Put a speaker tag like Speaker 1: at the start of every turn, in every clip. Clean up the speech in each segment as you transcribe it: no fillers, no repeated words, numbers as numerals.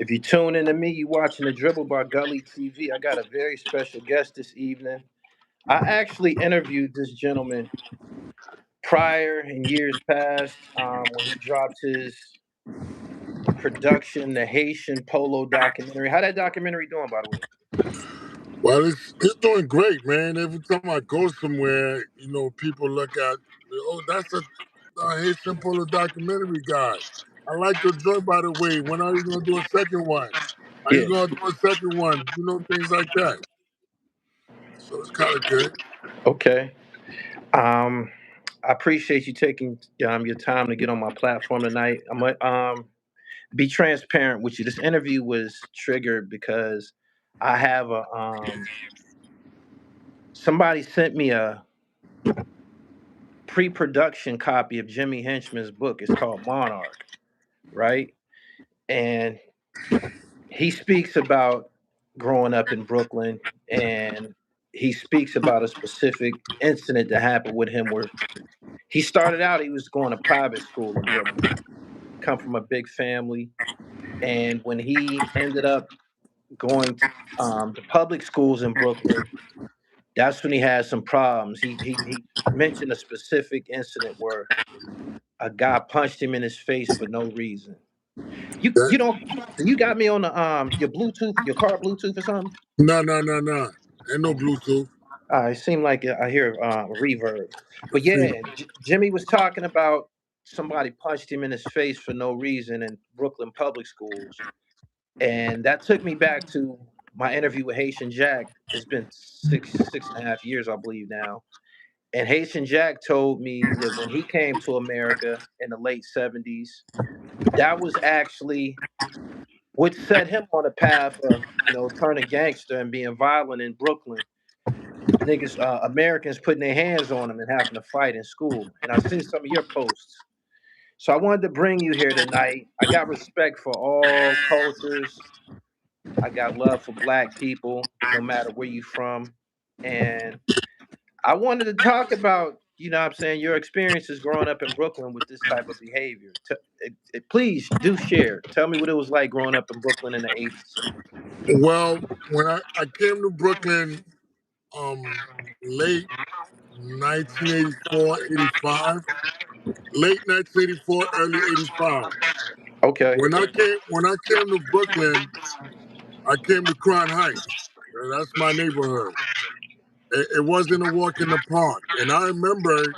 Speaker 1: If you tune in to me, you watching the Dribble by Gully TV. I got a very special guest this evening. I actually interviewed this gentleman prior in years past when he dropped his production, the Haitian Polo documentary. How that documentary doing, by the way?
Speaker 2: Well, it's doing great, man. Every time I go somewhere, people look at, oh, that's a Haitian Polo documentary guy. I like your joint, by the way. When are you gonna do a second one? Are you
Speaker 1: Yeah.
Speaker 2: gonna do a second one? Things like that. So it's kind of good.
Speaker 1: Okay. Um, I appreciate you taking your time to get on my platform tonight. I'm gonna be transparent with you. This interview was triggered because I have a somebody sent me a pre-production copy of Jimmy Henchman's book. It's called Monarch, right? And he speaks about growing up in Brooklyn, and he speaks about a specific incident that happened with him where he started out, he was going to private school in Brooklyn, come from a big family. And when he ended up going to public schools in Brooklyn, that's when he had some problems. He mentioned a specific incident where a guy punched him in his face for no reason. You
Speaker 2: That,
Speaker 1: don't you got me on the your Bluetooth, your car Bluetooth or something?
Speaker 2: no, no, no, no. Ain't no Bluetooth.
Speaker 1: It seemed like I hear reverb. But
Speaker 2: Let's see.
Speaker 1: yeah, Jimmy was talking about somebody punched him in his face for no reason in Brooklyn public schools. And that took me back to my interview with Haitian Jack. It's been six and a half years, I believe now. And Haitian Jack told me that when he came to America in the late 70s, that was actually what set him on a path of, turning gangster and being violent in Brooklyn. Niggas, Americans putting their hands on him and having to fight in school. And I seen some of your posts. So I wanted to bring you here tonight. I got respect for all cultures. I got love for black people, no matter where you from. And I wanted to talk about, what I'm saying, your experiences growing up in Brooklyn with this type of behavior. Please do share. Tell me what it was like growing up in Brooklyn in the 80s.
Speaker 2: Well, when I came to Brooklyn, late 1984, 85, late 1984, early 85.
Speaker 1: Okay.
Speaker 2: When I came to Brooklyn, I came to Crown Heights. That's my neighborhood. It wasn't a walk in the park. And I remember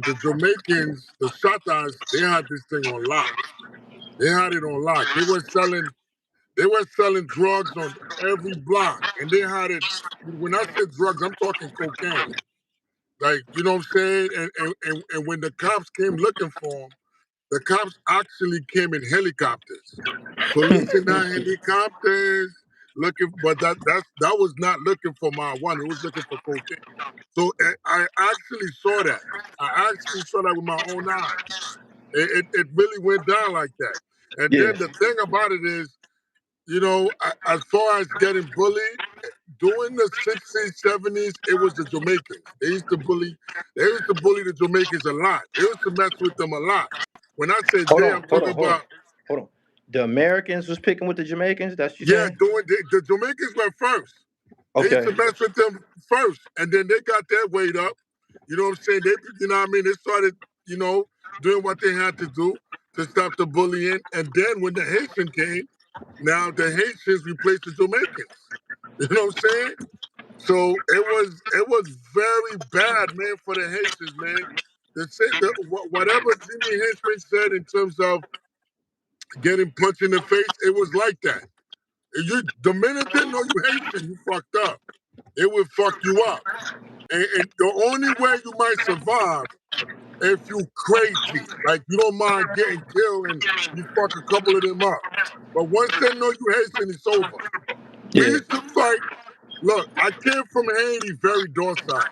Speaker 2: the Jamaicans, the Shatas, they had this thing on lock. They had it on lock. They were selling drugs on every block. And they had it, when I say drugs, I'm talking cocaine. Like, you know what I'm saying? And when the cops came looking for them, the cops actually came in helicopters. Police in our helicopters looking, but that was not looking for marijuana. It was looking for cocaine. So I actually saw that. I actually saw that with my own eyes. It really went down like that. And
Speaker 1: Yeah.
Speaker 2: then the thing about it is, as far as getting bullied, during the 60s, 70s, it was the Jamaicans. They used to bully the Jamaicans a lot. They used to mess with them a lot. When I say
Speaker 1: Hold
Speaker 2: they,
Speaker 1: on,
Speaker 2: I'm
Speaker 1: hold
Speaker 2: talking
Speaker 1: on, hold on,
Speaker 2: about,
Speaker 1: hold on. The Americans was picking with the Jamaicans? That's what you
Speaker 2: yeah,
Speaker 1: saying?
Speaker 2: the Jamaicans went first. They used
Speaker 1: Okay.
Speaker 2: to mess with them first, and then they got their weight up. You know what I'm saying? They started, doing what they had to do to stop the bullying. And then when the Haitian came, now the Haitians replaced the Jamaicans. You know what I'm saying? So it was very bad, man, for the Haitians, man. Whatever Jimmy Henchman said in terms of getting punched in the face, it was like that. The minute they know you Haitian, you fucked up. It will fuck you up. And the only way you might survive if you crazy, like you don't mind getting killed and you fuck a couple of them up. But once they know you Haitian, it's over. We
Speaker 1: Yeah.
Speaker 2: used to fight. Look, I came from Haiti very docile.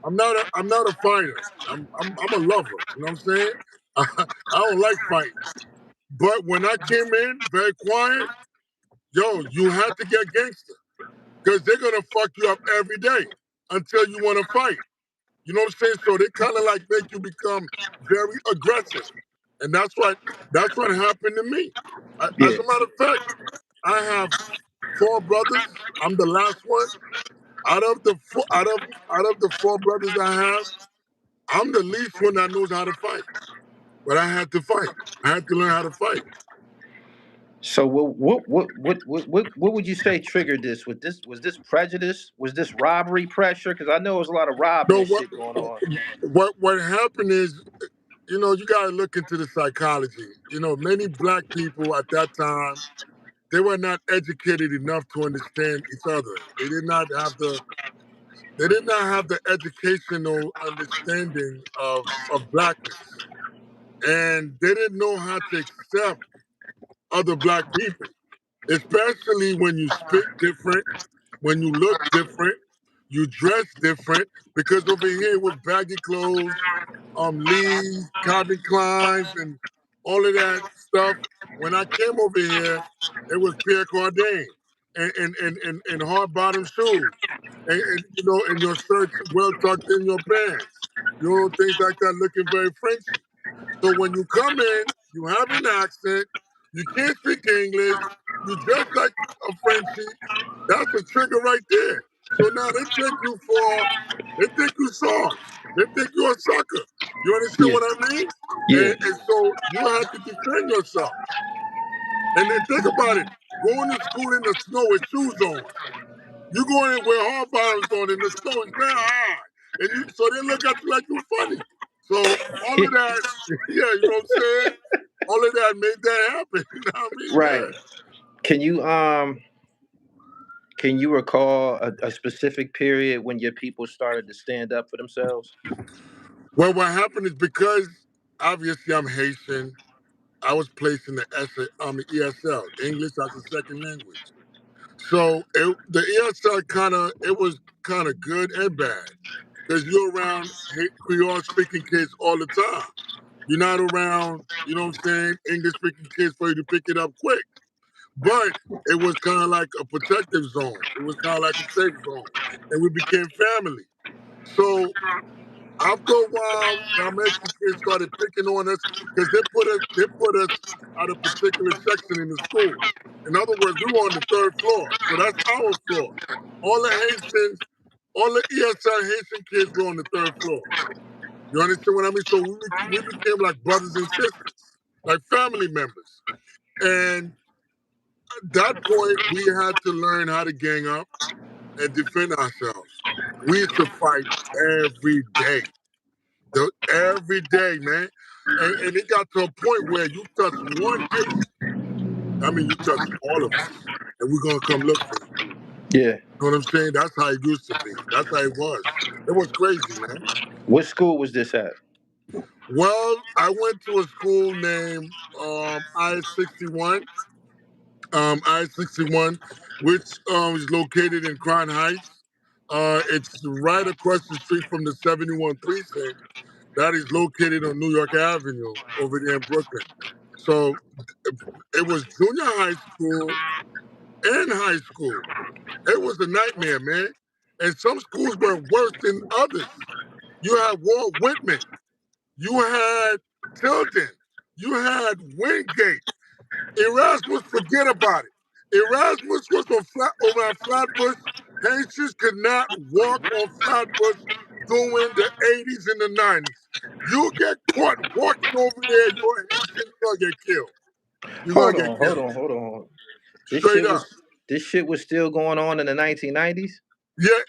Speaker 2: I'm not a fighter. I'm a lover. You know what I'm saying? I don't like fighting. But when I came in very quiet, yo, you had to get gangster because they're gonna fuck you up every day until you want to fight. You know what I'm saying? So they kind of like make you become very aggressive. and that's what happened to me. As
Speaker 1: Yeah.
Speaker 2: a matter of fact, I have 4 brothers. I'm the last one. Out of the 4 brothers I have, I'm the least one that knows how to fight. But I had to fight. I had to learn how to fight.
Speaker 1: So what would you say triggered this? Was this prejudice? Was this robbery pressure? Because I know there was a lot of robbing
Speaker 2: No,
Speaker 1: and
Speaker 2: what
Speaker 1: shit going on.
Speaker 2: what happened is, you got to look into the psychology. Many black people at that time, they were not educated enough to understand each other. They did not have the educational understanding of blackness, and they didn't know how to accept other black people, especially when you speak different, when you look different, you dress different. Because over here with baggy clothes, Lee's, Calvin Klein's, and all of that stuff. When I came over here, it was Pierre Cardin and hard bottom shoes, and your shirts well tucked in your pants. Things like that, looking very Frenchy. So when you come in, you have an accent, you can't speak English, you dress like a Frenchie. That's a trigger right there. So now they think you soft, they think you're a sucker. You understand
Speaker 1: Yeah.
Speaker 2: what I mean?
Speaker 1: Yeah.
Speaker 2: And so you have to defend yourself. And then think about it: going to school in the snow with shoes on. You going in with hard bottoms on, and the snow is very high, and so they look at you like you're funny. So all of that, yeah, you know what I'm saying? All of that made that happen. You know what I mean?
Speaker 1: Right.
Speaker 2: Yeah.
Speaker 1: Can you recall a specific period when your people started to stand up for themselves?
Speaker 2: Well, what happened is, because obviously I'm Haitian, I was placed in the ESL, English as a second language. So the ESL it was kind of good and bad, because you're around Creole speaking kids all the time. You're not around, what I'm saying, English speaking kids for you to pick it up quick. But it was kind of like a protective zone. It was kind of like a safe zone. And we became family. So after a while, the American kids started picking on us, because they put us at a particular section in the school. In other words, we were on the 3rd floor. So that's our floor. All the Haitians, all the ESL Haitian kids were on the 3rd floor. You understand what I mean? So we became like brothers and sisters, like family members. And at that point, we had to learn how to gang up and defend ourselves. We used to fight every day, every day, man. And it got to a point where you touch one Haitian, I mean, you touch all of us, and we're gonna come look for you.
Speaker 1: Yeah.
Speaker 2: You know what I'm saying? That's how it used to be. That's how it was. It was crazy, man.
Speaker 1: What school was this at?
Speaker 2: Well, I went to a school named I-61, I-61, which is located in Crown Heights. It's right across the street from the 71 precinct that is located on New York Avenue over there in Brooklyn. So it was junior high school and high school. It was a nightmare, man. And some schools were worse than others. You had Walt Whitman, you had Tilden, you had Wingate. Erasmus, forget about it. Erasmus was on Flatbush. Haitians could not walk on Flatbush during the 80s and the 90s. You get caught walking over there, you're Haitian, you're gonna get killed. You're gonna
Speaker 1: Hold
Speaker 2: get
Speaker 1: on, hold
Speaker 2: killed.
Speaker 1: on, hold on. This
Speaker 2: Straight
Speaker 1: shit
Speaker 2: up.
Speaker 1: was this shit was still going on in the 1990s?
Speaker 2: Yeah,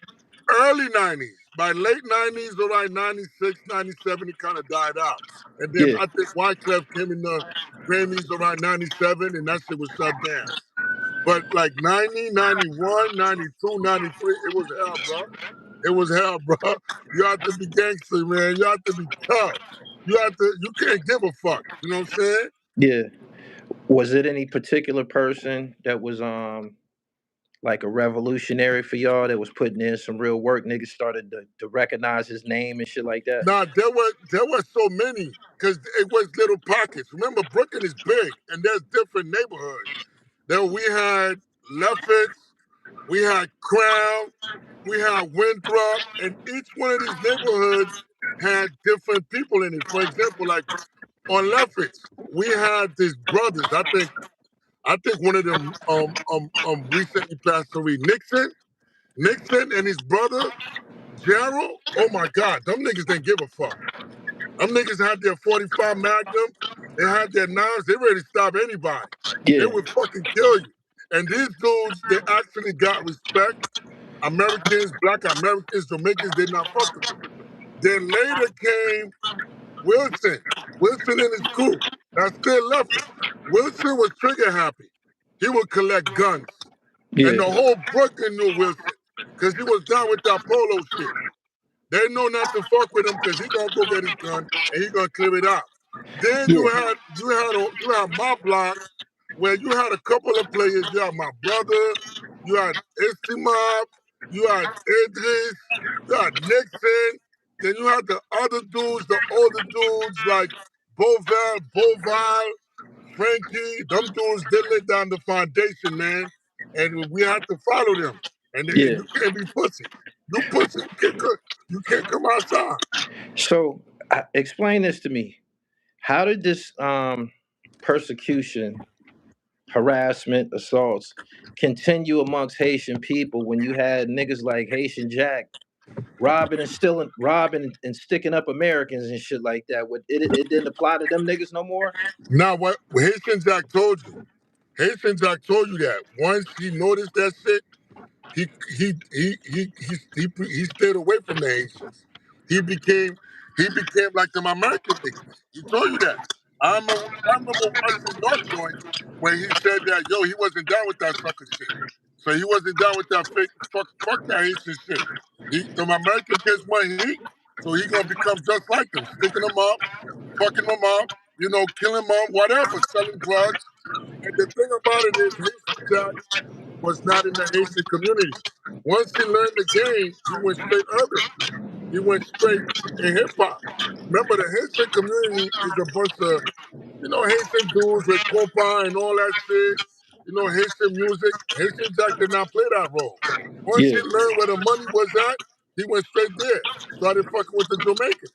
Speaker 2: early 90s. By late 90s, around 96, 97, it kind of died out. And then
Speaker 1: Yeah.
Speaker 2: I think Wyclef came in the Grammys around 97, and that shit was shut down. But like 90, 91, 92, 93, it was hell, bro. It was hell, bro. You have to be gangster, man. You have to be tough. You can't give a fuck. You know what I'm saying?
Speaker 1: Yeah. Was it any particular person that was like a revolutionary for y'all that was putting in some real work? Niggas started to recognize his name and shit like that?
Speaker 2: Nah, there were so many, because it was little pockets. Remember, Brooklyn is big, and there's different neighborhoods. Then we had Lefferts, we had Crown, we had Winthrop, and each one of these neighborhoods had different people in it. For example, like on Lefferts, we had these brothers. I think one of them recently passed away. Nixon and his brother Gerald. Oh my God, them niggas didn't give a fuck. Them niggas had their 45 Magnums. They had their knives. They ready to stop anybody. They
Speaker 1: Yeah,
Speaker 2: would fucking kill you. And these dudes, they actually got respect. Americans, Black Americans, Jamaicans did not fuck with them. Then later came Wilson. Wilson and his crew. That still left it. Wilson was trigger happy. He would collect guns. And
Speaker 1: yeah,
Speaker 2: the whole Brooklyn knew Wilson. Because he was down with that polo shit. They know not to fuck with him because he gonna go get his gun and he gonna clear it out. Then
Speaker 1: yeah,
Speaker 2: you had my block where you had a couple of players. You had my brother, you had Estimab, you had Idris, you had Nixon. Then you had the other dudes, the older dudes like Bovile, Frankie. Them dudes they laid down the foundation, man, and we had to follow them. And
Speaker 1: yeah.
Speaker 2: you can't be pussy. You pussy, you can't come outside.
Speaker 1: So explain this to me. How did this persecution, harassment, assaults continue amongst Haitian people when you had niggas like Haitian Jack robbing and sticking up Americans and shit like that? It didn't apply to them niggas no more?
Speaker 2: Now what Haitian Jack told you. Haitian Jack told you that. Once he noticed that shit, he he stayed away from the Haitians. He became like them American niggas. He told you that. I remember watching North Joint when he said that he wasn't down with that sucker shit. So he wasn't down with that fake fuck that Haitian shit. Them American kids want heat, so he gonna become just like them, sticking them up, fucking them up, killing them, whatever, selling drugs. And the thing about it is, Haitian Jack was not in the Haitian community. Once he learned the game, he went straight urban. He went straight in hip hop. Remember, the Haitian community is a bunch of, Haitian dudes with compa and all that shit. Haitian music. Haitian Jack did not play that role. Once he
Speaker 1: Yeah.
Speaker 2: learned where the money was at, he went straight there. Started fucking with the Jamaicans.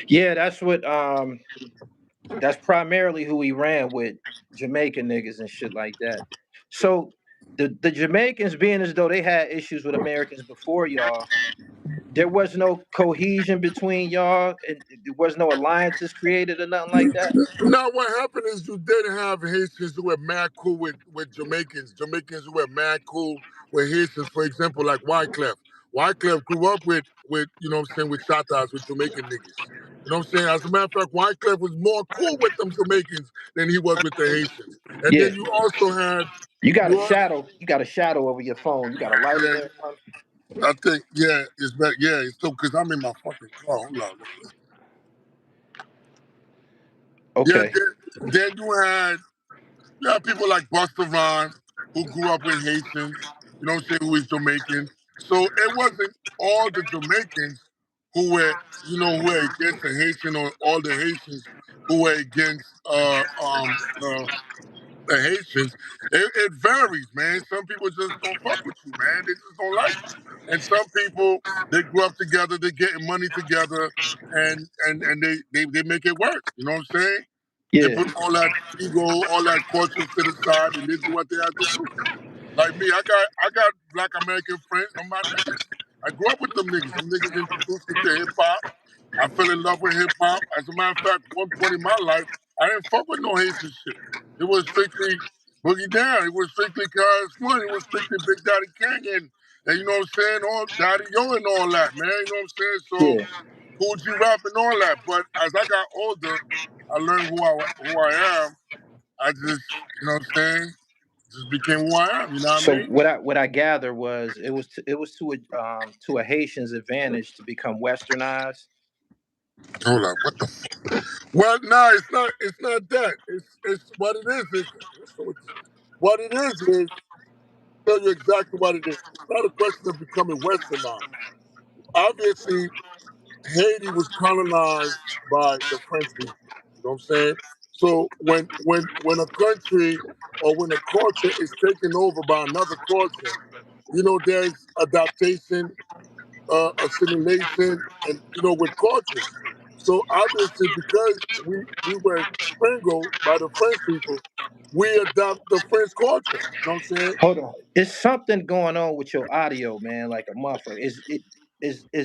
Speaker 1: Yeah, that's primarily who he ran with, Jamaican niggas and shit like that. So the Jamaicans, being as though they had issues with Americans before y'all, there was no cohesion between y'all, and there was no alliances created or nothing like that.
Speaker 2: Now, what happened is you did have Haitians who were mad cool with Jamaicans. Jamaicans who were mad cool with Haitians, for example, like Wyclef. Wyclef grew up with with Shatas, with Jamaican niggas. You know what I'm saying? As a matter of fact, Wyclef was more cool with them Jamaicans than he was with the Haitians. And
Speaker 1: Yeah,
Speaker 2: then you also had,
Speaker 1: you got a
Speaker 2: you also,
Speaker 1: shadow. You got a shadow over your phone. You got a lighter
Speaker 2: yeah,
Speaker 1: there.
Speaker 2: I think, yeah, it's better. Yeah, it's so because I'm in my fucking car. Hold on. Yeah,
Speaker 1: Okay.
Speaker 2: then you had people like Buster Rhymes who grew up with Haitians, who is Jamaican. So it wasn't all the Jamaicans who were against the Haitian or all the Haitians who were against the Haitians. It varies, man. Some people just don't fuck with you, man. They just don't like you. And some people, they grew up together, they're getting money together, and they make it work. You know what I'm saying? They
Speaker 1: Yeah.
Speaker 2: put all that ego, all that culture to the side, and they do what they have to do. Like me, I got Black American friends. I'm my niggas. I grew up with them niggas. Them niggas introduced me to hip hop. I fell in love with hip hop. As a matter of fact, one point in my life, I didn't fuck with no Haitian shit. It was strictly Boogie Down. It was strictly Cuz One. It was strictly Big Daddy King and you know what I'm saying, all Daddy Yo and all that, man. You know what I'm saying? So
Speaker 1: Yeah.
Speaker 2: Cool G rap and all that. But as I got older, I learned who I am. I just, you know what I'm saying, just became who I am. You know what I
Speaker 1: So
Speaker 2: mean?
Speaker 1: what I gather was it was to a Haitian's advantage to become westernized.
Speaker 2: Hold on, what the? Well, no, it's not. It's not that. It's what it is. What it is. Tell you exactly what it is. It's not a question of becoming westernized. Obviously, Haiti was colonized by the French people. You know what I'm saying? So when a country or when a culture is taken over by another culture, there's adaptation, assimilation, and with cultures. So obviously, because we were strangled by the French people, we adopt the French culture. You know what I'm saying?
Speaker 1: Hold on. It's something going on with your audio, man, like a muffler. Is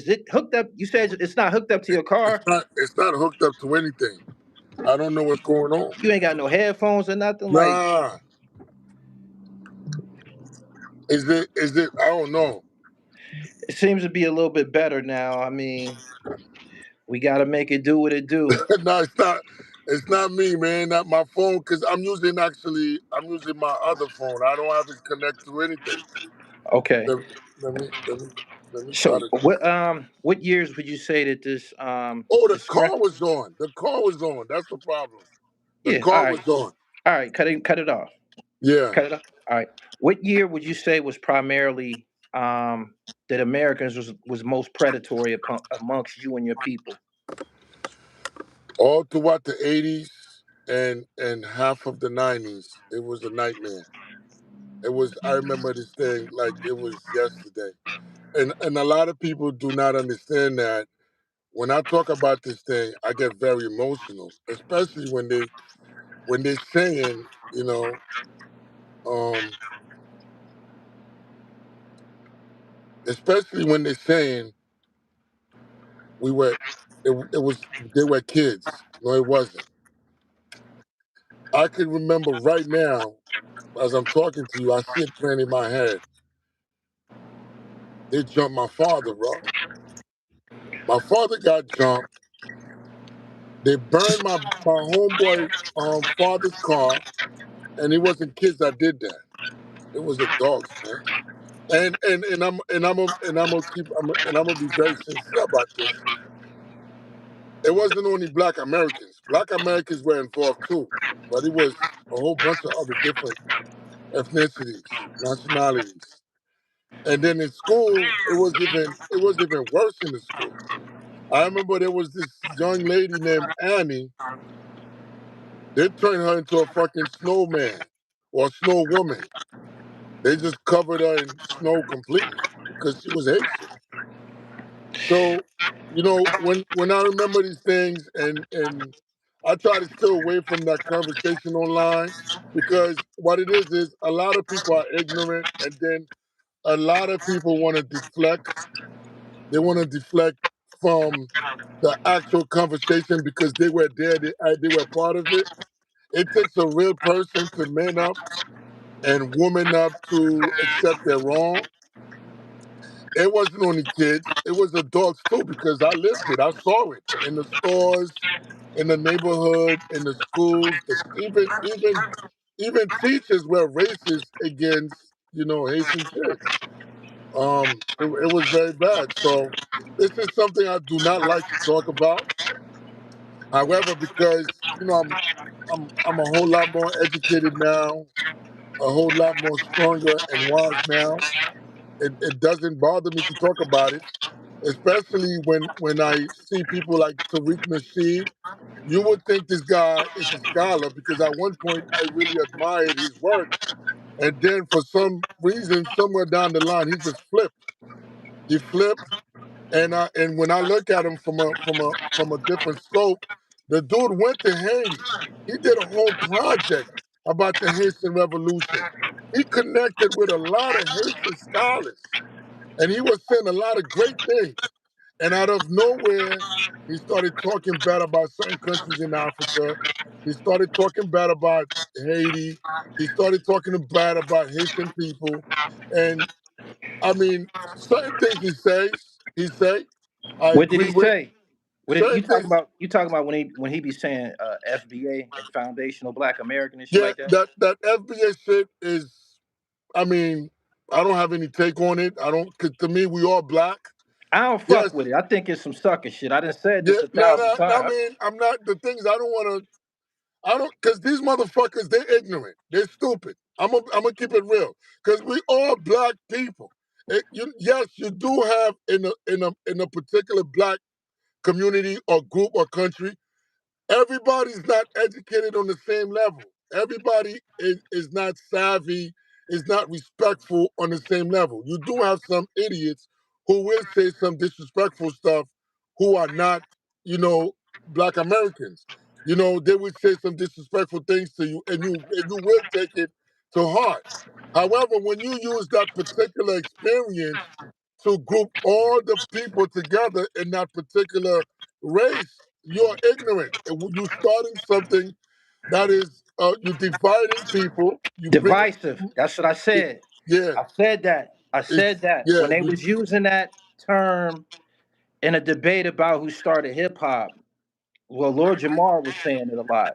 Speaker 1: it hooked up? You said it's not hooked up to your car?
Speaker 2: It's not hooked up to anything. I don't know what's going on.
Speaker 1: You ain't got no headphones or nothing? Like
Speaker 2: Nah. Is it I don't know.
Speaker 1: it seems to be a little bit better now. I mean, we gotta make it do what it do.
Speaker 2: No, it's not me, man. Not my phone, because I'm using my other phone. I don't have it connected to anything.
Speaker 1: Okay.
Speaker 2: Let, let me try
Speaker 1: So
Speaker 2: to.
Speaker 1: what years would you say that
Speaker 2: Oh, the
Speaker 1: this
Speaker 2: car
Speaker 1: spread?
Speaker 2: was on. The car was on. That's the problem. The
Speaker 1: Yeah,
Speaker 2: car was on.
Speaker 1: all right, cut it off.
Speaker 2: Yeah.
Speaker 1: Cut it off. All right. What year would you say was primarily that Americans was most predatory amongst you and your people?
Speaker 2: All throughout the 80s and half of the 90s, it was a nightmare. It was. I remember this thing like it was yesterday. And a lot of people do not understand that. When I talk about this thing, I get very emotional, especially when they saying, um, especially when they saying we were, it was they were kids. No, it wasn't. I can remember right now as I'm talking to you, I see it playing in my head. They jumped my father, bro. My father got jumped. They burned my homeboy father's car, and it wasn't kids that did that. It was adults, man. And I'm gonna be very sincere about this. It wasn't only Black Americans. Black Americans were involved too, but it was a whole bunch of other different ethnicities, nationalities. And then in school, it was even worse in the school. I remember there was this young lady named Annie. They turned her into a fucking snowman or snow woman. They just covered her in snow completely because she was Haitian. So, when I remember these things, and I try to stay away from that conversation online, because what it is a lot of people are ignorant, and then a lot of people want to deflect. They want to deflect from the actual conversation because they were there, they were part of it. It takes a real person to man up and woman up to accept their wrong. It wasn't only kids; it was adults too. Because I lived it, I saw it in the stores, in the neighborhood, in the schools. Even teachers were racist against Haitian kids. It was very bad. So this is something I do not like to talk about. However, because I'm a whole lot more educated now, a whole lot more stronger and wise now. It doesn't bother me to talk about it, especially when I see people like Tariq Nasheed. You would think this guy is a scholar because at one point I really admired his work, and then for some reason, somewhere down the line, he just flipped. He flipped, and when I look at him from a different scope, the dude went to Haiti. He did a whole project about the Haitian Revolution. He connected with a lot of Haitian scholars, and he was saying a lot of great things. And out of nowhere, he started talking bad about certain countries in Africa. He started talking bad about Haiti. He started talking bad about Haitian people. And I mean, certain things he say, I
Speaker 1: What did
Speaker 2: agree
Speaker 1: he
Speaker 2: with.
Speaker 1: say? What did
Speaker 2: Certain things,
Speaker 1: you talking about when he be saying FBA and foundational Black American and shit
Speaker 2: yeah,
Speaker 1: like that?
Speaker 2: that FBA shit is. I mean, I don't have any take on it. I don't, because to me, we all black.
Speaker 1: I don't fuck
Speaker 2: Yes,
Speaker 1: with it. I think it's some sucker shit. I done said
Speaker 2: yeah,
Speaker 1: this a
Speaker 2: no,
Speaker 1: thousand
Speaker 2: no. I
Speaker 1: times.
Speaker 2: mean, I'm not the things I don't want to. I don't, because these motherfuckers, they're ignorant. They're stupid. I'm gonna keep it real. Because we all black people. Yes, you do have in a particular black community or group or country. Everybody's not educated on the same level. Everybody is not savvy, is not respectful on the same level. You do have some idiots who will say some disrespectful stuff who are not, you know, Black Americans. You know, they would say some disrespectful things to you, and you will take it to heart. However, when you use that particular experience to group all the people together in that particular race, you're ignorant. And when you're starting something that is, you're dividing people. You bring,
Speaker 1: Divisive. That's what I said.
Speaker 2: yeah,
Speaker 1: I said that. I
Speaker 2: it's
Speaker 1: said that
Speaker 2: yeah,
Speaker 1: when they was using that term in a debate about who started hip hop. Well, Lord Jamar was saying it a lot,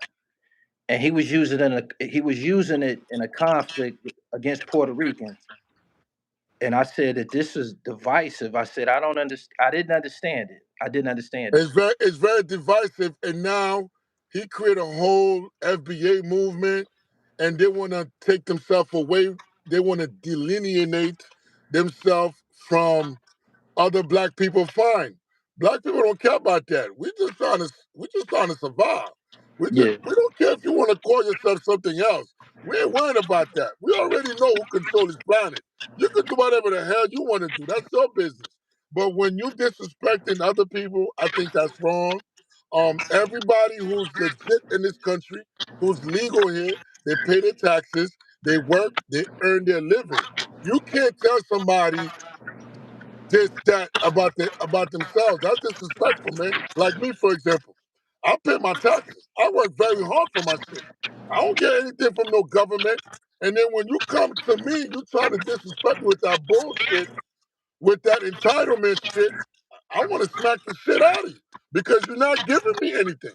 Speaker 1: and he was using it in a conflict against Puerto Ricans. And I said that this is divisive. I said I don't understand. I didn't understand it. I didn't understand it.
Speaker 2: it's very divisive. And now he created a whole FBA movement, and they want to take themselves away. They want to delineate themselves from other black people. Fine. Black people don't care about that. We just trying to survive.
Speaker 1: Yeah.
Speaker 2: We don't care if you want to call yourself something else. We ain't worried about that. We already know who controls this planet. You can do whatever the hell you want to do. That's your business. But when you disrespecting other people, I think that's wrong. Everybody who's legit in this country, who's legal here, they pay their taxes, they work, they earn their living. You can't tell somebody this that about themselves. That's disrespectful, man. Like me, for example, I pay my taxes. I work very hard for my shit. I don't get anything from no government. And then when you come to me, you try to disrespect me with that bullshit, with that entitlement shit. I want to smack the shit out of you because you're not giving me anything.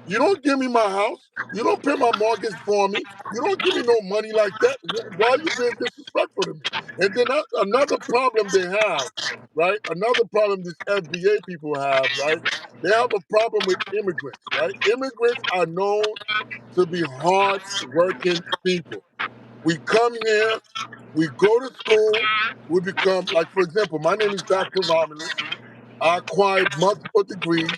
Speaker 2: You don't give me my house. You don't pay my mortgage for me. You don't give me no money like that. Why are you being disrespectful to me? And then another problem they have, right? Another problem these FBA people have, right? They have a problem with immigrants, right? Immigrants are known to be hard working people. We come here, we go to school, we become, like, for example, my name is Dr. Romulus. I acquired multiple degrees.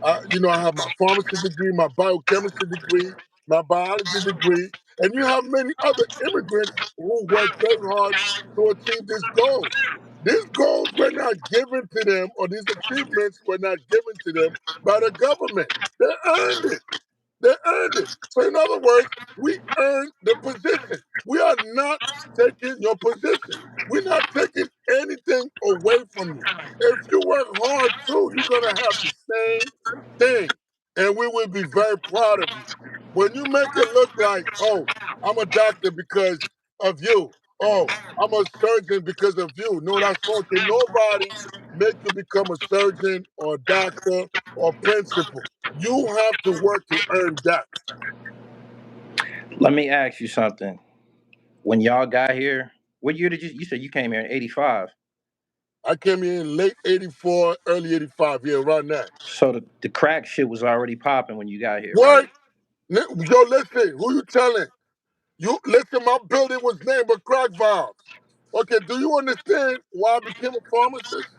Speaker 2: I have my pharmacy degree, my biochemistry degree, my biology degree, and you have many other immigrants who work very hard to achieve these goals. These goals were not given to them, or these achievements were not given to them by the government. They earned it. They earned it. So, in other words, we earned the position. We are not taking your position. We're not taking anything away from you. If you work hard too, you're going to have the same thing. And we will be very proud of you. When you make it look like, oh, I'm a doctor because of you. Oh, I'm a surgeon because of you. No, that's wrong. Can nobody make you become a surgeon or a doctor or principal? You have to work to earn that.
Speaker 1: Let me ask you something. When y'all got here, what year did you said you came here in 85?
Speaker 2: I came here in late 84, early 85, yeah, around that.
Speaker 1: So the crack shit was already popping when you got here, right?
Speaker 2: What? Yo, listen, who you telling? You listen, my building was named a crack valves. Okay, do you understand why I became a pharmacist?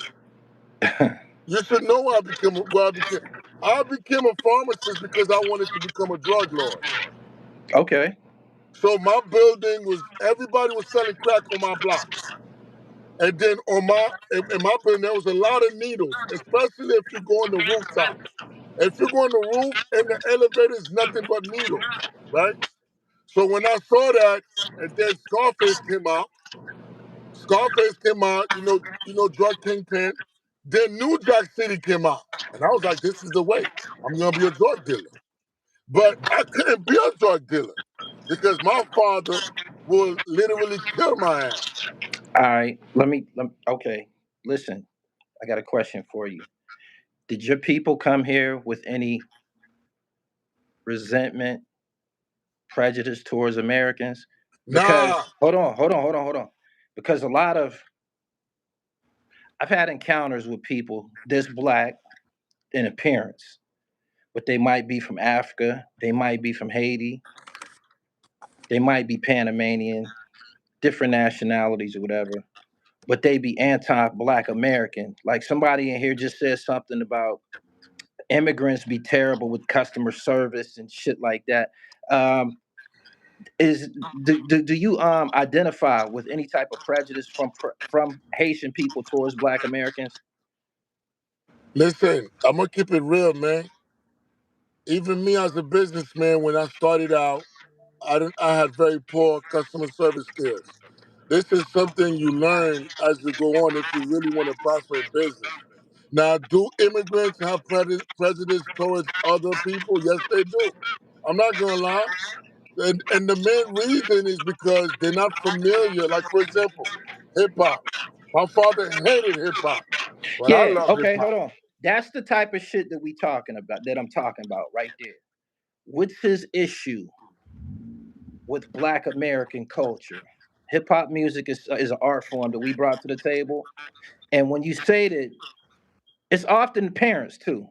Speaker 2: You should know I became a pharmacist because I wanted to become a drug lord.
Speaker 1: Okay.
Speaker 2: So my building was everybody was selling crack on my block. And then in my building, there was a lot of needles, especially if you go on the rooftops. If you go on the roof and the elevator is nothing but needles, right? So when I saw that, and then Scarface came out, drug kingpin. Then New Jack City came out, and I was like, this is the way. I'm gonna be a drug dealer. But I couldn't be a drug dealer because my father will literally kill my ass.
Speaker 1: All right. Okay. Listen, I got a question for you. Did your people come here with any resentment, prejudice towards Americans? Because
Speaker 2: Nah,
Speaker 1: hold on. Because I've had encounters with people this black in appearance, but they might be from Africa, they might be from Haiti, they might be Panamanian, different nationalities or whatever, but they be anti-black American. Like somebody in here just said something about immigrants be terrible with customer service and shit like that. Um, is do you identify with any type of prejudice from Haitian people towards Black Americans?
Speaker 2: listen, I'm gonna keep it real, man. even me as a businessman, when I started out, I had very poor customer service skills. This is something you learn as you go on if you really want to prosper in business. Now, do immigrants have prejudice towards other people? Yes, they do. I'm not gonna lie. And the main reason is because they're not familiar. Like, for example, hip hop. My father hated hip hop, but I
Speaker 1: Yeah.
Speaker 2: love hip
Speaker 1: Okay. Hold
Speaker 2: hop.
Speaker 1: on. That's the type of shit that we talking about. That I'm talking about right there. What's his issue with Black American culture? Hip hop music is an art form that we brought to the table, and when you say that, it's often parents too.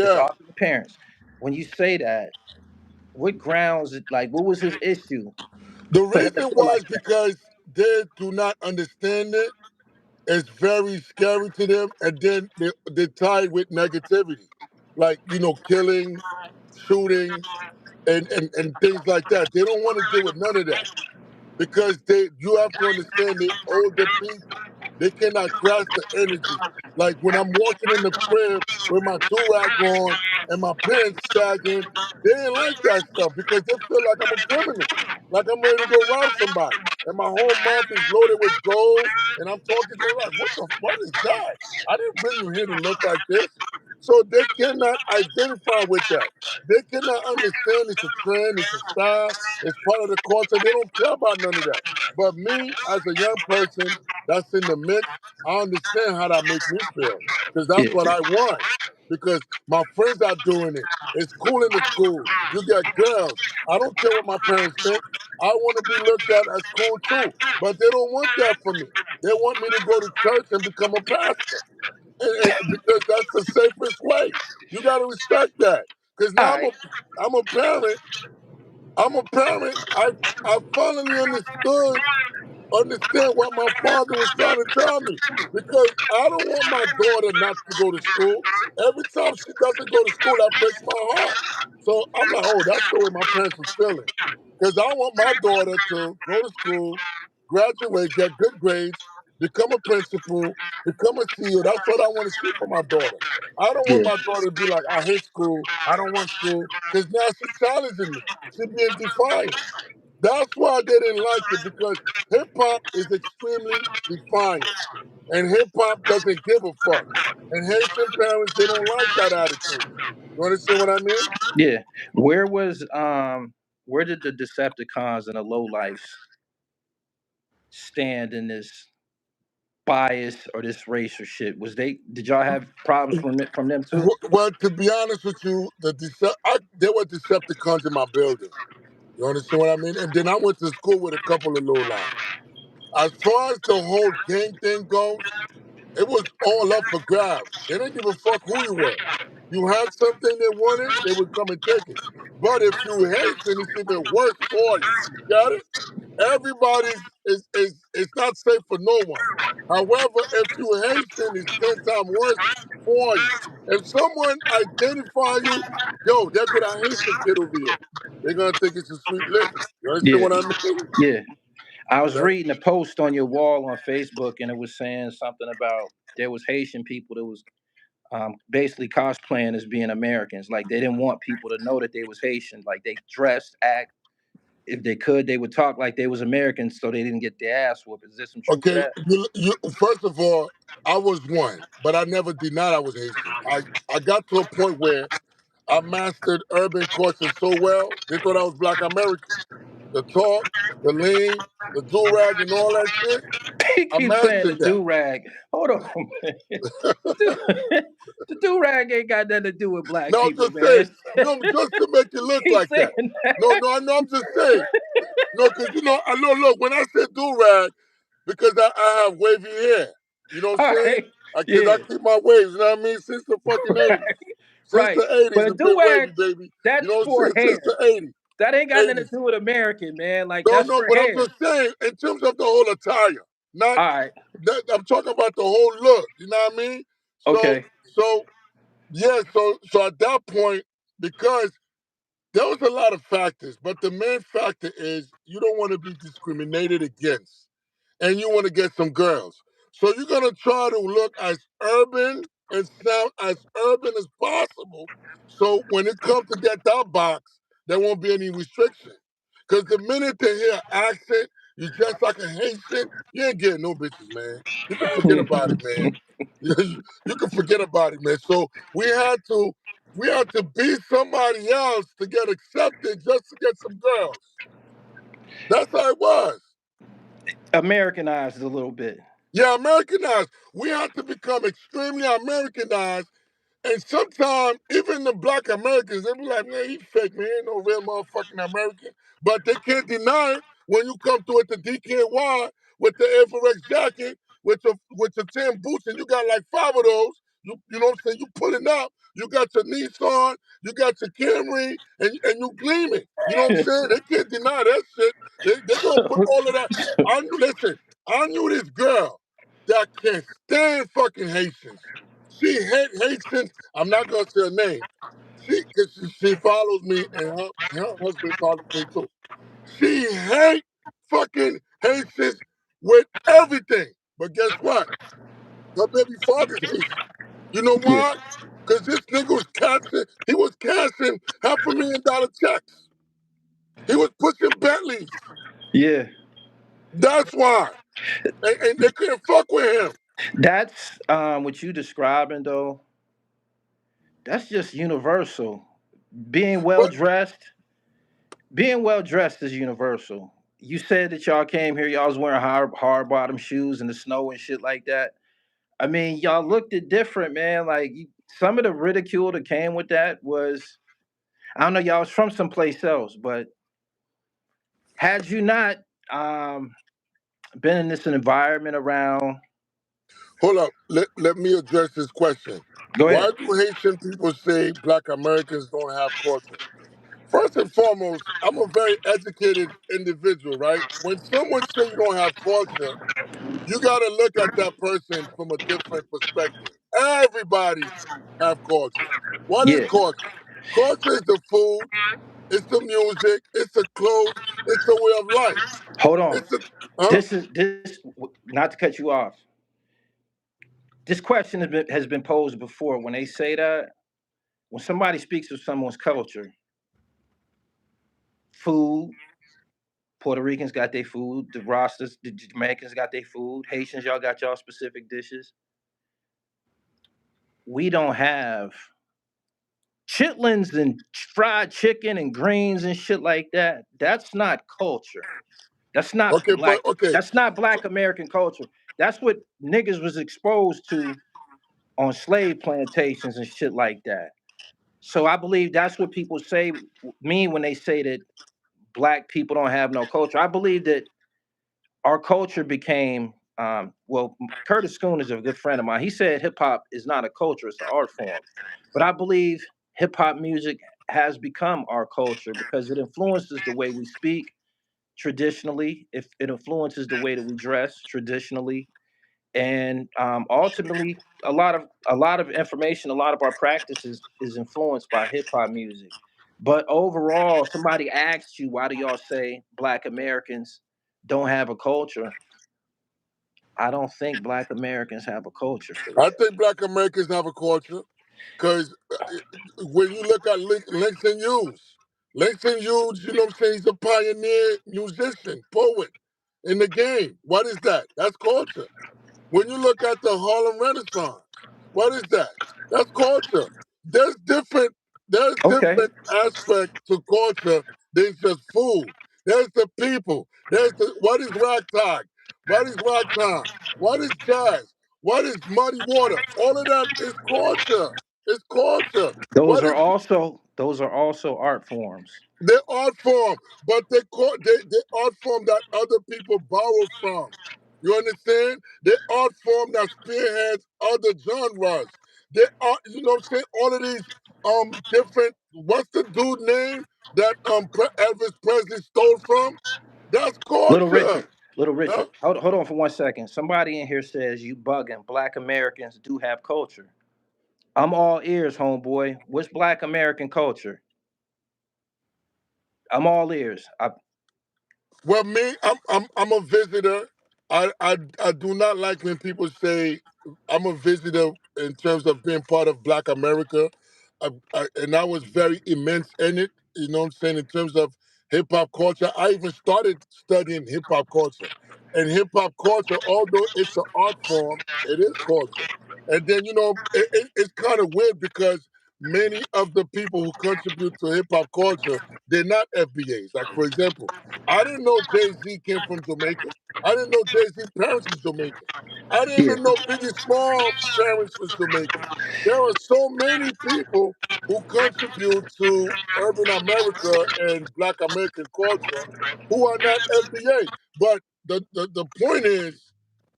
Speaker 1: It's
Speaker 2: Yeah.
Speaker 1: often parents. When you say that, what grounds it? Like, what was his issue
Speaker 2: The
Speaker 1: for him to
Speaker 2: reason
Speaker 1: feel
Speaker 2: why
Speaker 1: like
Speaker 2: is
Speaker 1: that?
Speaker 2: because they do not understand it. It's very scary to them, and then they tie it with negativity, like killing, shooting, and things like that. They don't want to deal with none of that because you have to understand they older people. They cannot grasp the energy. Like when I'm walking in the crib with my do-rag on and my pants sagging, they ain't like that stuff because they feel like I'm a criminal, like I'm ready to go rob somebody. And my whole mouth is loaded with gold, and I'm talking to them like, what is that? I didn't bring you here to look like this. So they cannot identify with that. They cannot understand it's a trend, it's a style, it's part of the culture. They don't care about none of that. But me, as a young person that's in the mix, I understand how that make me feel because that's
Speaker 1: Yeah,
Speaker 2: what I want. Because my friends are doing it. It's cool in the school. You get girls. I don't care what my parents think. I want to be looked at as cool too. But they don't want that for me. They want me to go to church and become a pastor. And because that's the safest way. You got to respect that. Because
Speaker 1: all
Speaker 2: now
Speaker 1: right.
Speaker 2: I'm a parent. I'm a parent. I finally understand what my father was trying to tell me because I don't want my daughter not to go to school. Every time she doesn't go to school, that breaks my heart. So I'm like, oh, that's the way my parents was feeling. Because I want my daughter to go to school, graduate, get good grades, become a principal, become a CEO. That's what I want to see for my daughter. I don't want
Speaker 1: Yeah,
Speaker 2: my daughter to be like, I hate school, I don't want school, because now she's challenging me. She's being defiant. That's why they didn't like it because hip hop is extremely defiant, and hip hop doesn't give a fuck. And Haitian parents, they don't like that attitude. You understand what I mean?
Speaker 1: yeah. Where was where did the Decepticons and the lowlifes stand in this bias or this race or shit? Was they? Did y'all have problems from them too?
Speaker 2: Well, to be honest with you, there were Decepticons in my building. You understand what I mean? And then I went to school with a couple of low lives. As far as the whole gang thing goes, it was all up for grabs. They didn't give a fuck who you were. You had something they wanted, they would come and take it. But if you Haitian, it's even worse for you. Got it? Everybody's it's not safe for no one. However, if you Haitian, it's 10 times worse for you. If someone identify you, yo, there go that Haitian kid over here. They're gonna think it's a sweet lick. You understand
Speaker 1: Yeah,
Speaker 2: what I mean?
Speaker 1: yeah. I was
Speaker 2: Yeah.
Speaker 1: reading a post on your wall on Facebook, and it was saying something about there was Haitian people that was basically cosplaying as being Americans. Like they didn't want people to know that they was Haitian. Like they dressed, act. If they could, they would talk like they was Americans, so they didn't get their ass whooped. Is there some truth to
Speaker 2: Okay,
Speaker 1: that?
Speaker 2: first of all, I was one, but I never denied I was Haitian. I got to a point where I mastered urban culture so well, they thought I was Black American. The talk, the lean, the do-rag, and all that shit,
Speaker 1: He
Speaker 2: I
Speaker 1: keeps saying the
Speaker 2: mastered that.
Speaker 1: do rag. Hold on, man. The do rag ain't got nothing to do with black
Speaker 2: No, I'm
Speaker 1: people,
Speaker 2: just saying,
Speaker 1: man.
Speaker 2: no, just to make it look
Speaker 1: He's
Speaker 2: like
Speaker 1: saying
Speaker 2: that.
Speaker 1: that.
Speaker 2: No, no, I know, I'm just saying. No, because, I know, look, when I said do-rag, because I have wavy hair. You know what
Speaker 1: All
Speaker 2: I'm saying?
Speaker 1: right,
Speaker 2: Because I
Speaker 1: yeah,
Speaker 2: keep my waves, you know what I mean? Since the fucking 80s.
Speaker 1: right,
Speaker 2: Since
Speaker 1: right.
Speaker 2: the 80s,
Speaker 1: But a
Speaker 2: it's been
Speaker 1: do rag,
Speaker 2: wavy, baby. You
Speaker 1: that's
Speaker 2: know what I'm
Speaker 1: for
Speaker 2: saying? Since
Speaker 1: hair.
Speaker 2: the 80s.
Speaker 1: That ain't got nothing to
Speaker 2: 80s.
Speaker 1: do with American, man. Like
Speaker 2: No,
Speaker 1: that's
Speaker 2: no,
Speaker 1: for
Speaker 2: but I'm
Speaker 1: hair.
Speaker 2: just saying, in terms of the whole attire, not
Speaker 1: All right,
Speaker 2: I'm talking about the whole look. You know what I mean? So,
Speaker 1: okay,
Speaker 2: so yeah, so at that point, because there was a lot of factors, but the main factor is you don't want to be discriminated against, and you want to get some girls. So you're gonna try to look as urban and sound as urban as possible. So when it comes to get that box, there won't be any restriction. Because the minute they hear accent, you dress like a Haitian, you ain't getting no bitches, man. You can forget about it, man. You can forget about it, man. So we had to be somebody else to get accepted just to get some girls. That's how it was.
Speaker 1: Americanized a little bit.
Speaker 2: Yeah, Americanized. We had to become extremely Americanized. And sometimes, even the black Americans, they be like, man, he fake, man. He ain't no real motherfucking American. But they can't deny it when you come to it to DKNY with the Avirex jacket, with your 10 boots, and you got like 5 of those. You know what I'm saying? You pulling up. You got your Nissan, you got your Camry, and you gleaming. You know what I'm saying? They can't deny that shit. They gonna put all of that. Listen, I knew this girl that can't stand fucking Haitians. She hate Haitians. I'm not gonna say her name. Cause she follows me, and her husband follows me too. She hate fucking Haitians with everything. But guess what? Her baby father's Haitian. You know
Speaker 1: Yeah.
Speaker 2: why? Cause this nigga was cashing. He was cashing $500,000 checks. He was pushing Bentleys.
Speaker 1: Yeah.
Speaker 2: That's why. And they couldn't fuck with him.
Speaker 1: That's what you describing though. That's just universal. Being well
Speaker 2: But
Speaker 1: dressed, being well dressed is universal. You said that y'all came here, y'all was wearing hard bottom shoes in the snow and shit like that. I mean, y'all looked it different, man. Like some of the ridicule that came with that was, I don't know, y'all was from someplace else, but had you not um, been in this environment around,
Speaker 2: hold up. Let me address this question.
Speaker 1: go
Speaker 2: Why
Speaker 1: ahead.
Speaker 2: do Haitian people say black Americans don't have culture? First and foremost, I'm a very educated individual, right? When someone say you don't have culture, you got to look at that person from a different perspective. Everybody have culture. What is
Speaker 1: Yeah,
Speaker 2: culture? Culture is the food, it's the music, it's the clothes, it's the way of life.
Speaker 1: hold on.
Speaker 2: It's the huh?
Speaker 1: This not to cut you off. This question has been posed before. When they say that, when somebody speaks of someone's culture, food, Puerto Ricans got their food, the Rastas, the Jamaicans got their food, Haitians, y'all got y'all specific dishes. We don't have chitlins and fried chicken and greens and shit like that. That's not culture. That's not
Speaker 2: Okay, but
Speaker 1: black.
Speaker 2: okay.
Speaker 1: That's not
Speaker 2: So,
Speaker 1: black American culture. That's what niggas was exposed to on slave plantations and shit like that. So I believe that's what people mean when they say that black people don't have no culture. I believe that our culture became Curtis Schoon is a good friend of mine. He said hip hop is not a culture, it's an art form. But I believe hip hop music has become our culture because it influences the way we speak traditionally, if it influences the way that we dress traditionally, and ultimately a lot of information, a lot of our practices is influenced by hip hop music. But overall, somebody asks you, why do y'all say black Americans don't have a culture? I don't think black Americans have a culture for
Speaker 2: I
Speaker 1: real.
Speaker 2: think black Americans have a culture because when you look at Langston Hughes, Langston Hughes, you know what I'm saying, he's a pioneer musician, poet in the game. What is that? That's culture. When you look at the Harlem Renaissance, what is that? That's culture. There's different there's
Speaker 1: Okay.
Speaker 2: different aspects to culture than just food. There's the people. There's the what is ragtime? What is ragtime? What is jazz? What is muddy water? All of that is culture. It's culture.
Speaker 1: Those
Speaker 2: What
Speaker 1: are
Speaker 2: is
Speaker 1: also those are also art forms.
Speaker 2: they art form, but they art form that other people borrow from. You understand? They art form that spearheads other genres. They are, you know what I'm saying? All of these different. What's the dude name that Elvis Presley stole from? That's
Speaker 1: Little
Speaker 2: culture.
Speaker 1: Richard, Little
Speaker 2: Huh?
Speaker 1: Richard. Hold on for 1 second. Somebody in here says you bugging. Black Americans do have culture. I'm all ears, homeboy. What's black American culture? I'm all ears.
Speaker 2: Well, me, I'm a visitor. I do not like when people say I'm a visitor in terms of being part of Black America, and I was very immense in it. You know what I'm saying? In terms of hip hop culture, I even started studying hip hop culture. And hip hop culture, although it's an art form, it is culture. And then it's kind of weird because many of the people who contribute to hip hop culture, they're not FBAs. Like for example, I didn't know Jay Z came from Jamaica. I didn't know Jay Z's parents is Jamaican. I didn't
Speaker 1: Yeah.
Speaker 2: even know Biggie Small parents was Jamaican. There are so many people who contribute to urban America and Black American culture who are not FBA. But the point is,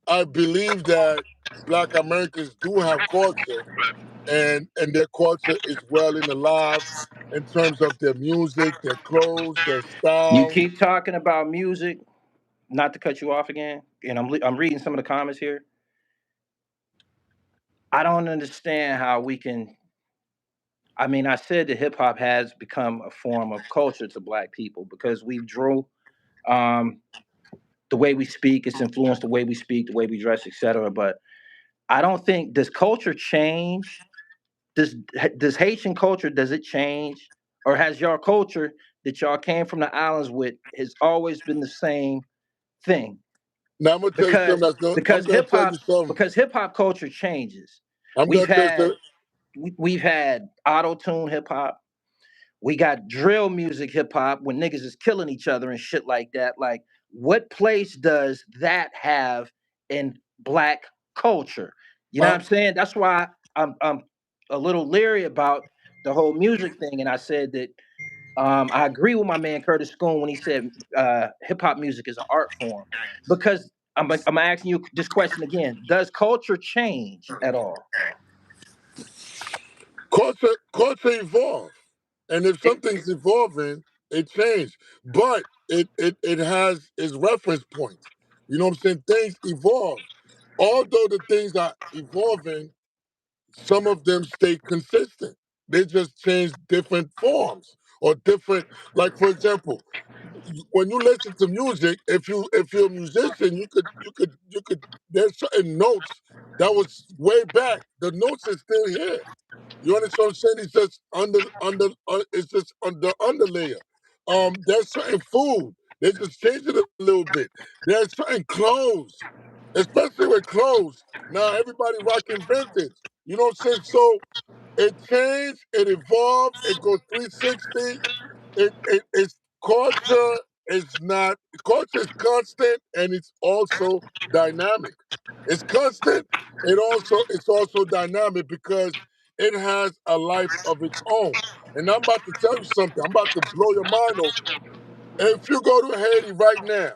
Speaker 2: I believe that Black Americans do have culture, and their culture is well and alive in terms of their music, their clothes, their
Speaker 1: You
Speaker 2: style.
Speaker 1: keep talking about music, not to cut you off again, and I'm reading some of the comments here. I don't understand how we can. I mean, I said that hip hop has become a form of culture to black people because we drew um, the way we speak. It's influenced the way we speak, the way we dress, etc. But I don't think does culture change. Does Haitian culture does it change, or has your culture that y'all came from the islands with has always been the same thing?
Speaker 2: Now I'm gonna tell you something
Speaker 1: Because
Speaker 2: that's going. I'm
Speaker 1: because
Speaker 2: gonna
Speaker 1: hip
Speaker 2: tell you
Speaker 1: hop
Speaker 2: something.
Speaker 1: because hip hop culture changes.
Speaker 2: I'm
Speaker 1: We've
Speaker 2: gonna tell you
Speaker 1: had
Speaker 2: something.
Speaker 1: we've had auto tune hip hop. We got drill music hip hop when niggas is killing each other and shit like that. Like, what place does that have in black culture? You know what
Speaker 2: Um,
Speaker 1: I'm saying? That's why I'm a little leery about the whole music thing. And I said that I agree with my man Curtis Schoon when he said hip hop music is an art form because I'm asking you this question again: does culture change at all?
Speaker 2: culture evolve, and if
Speaker 1: It,
Speaker 2: something's evolving, it changes. But it has its reference points. You know what I'm saying? Things evolve. Although the things are evolving, some of them stay consistent. They just change different forms or different. Like for example, when you listen to music, if you're a musician, you could. There's certain notes that was way back. The notes is still here. You understand what I'm saying? It's just it's just under underlayer. There's certain food. They just changed it a little bit. There's certain clothes, especially with clothes. Now everybody rocking vintage. You know what I'm saying? So it changed, it evolved, it goes 360. It's culture is not culture is constant and it's also dynamic. It's constant. It's also dynamic because it has a life of its own. And I'm about to tell you something. I'm about to blow your mind open. If you go to Haiti right now,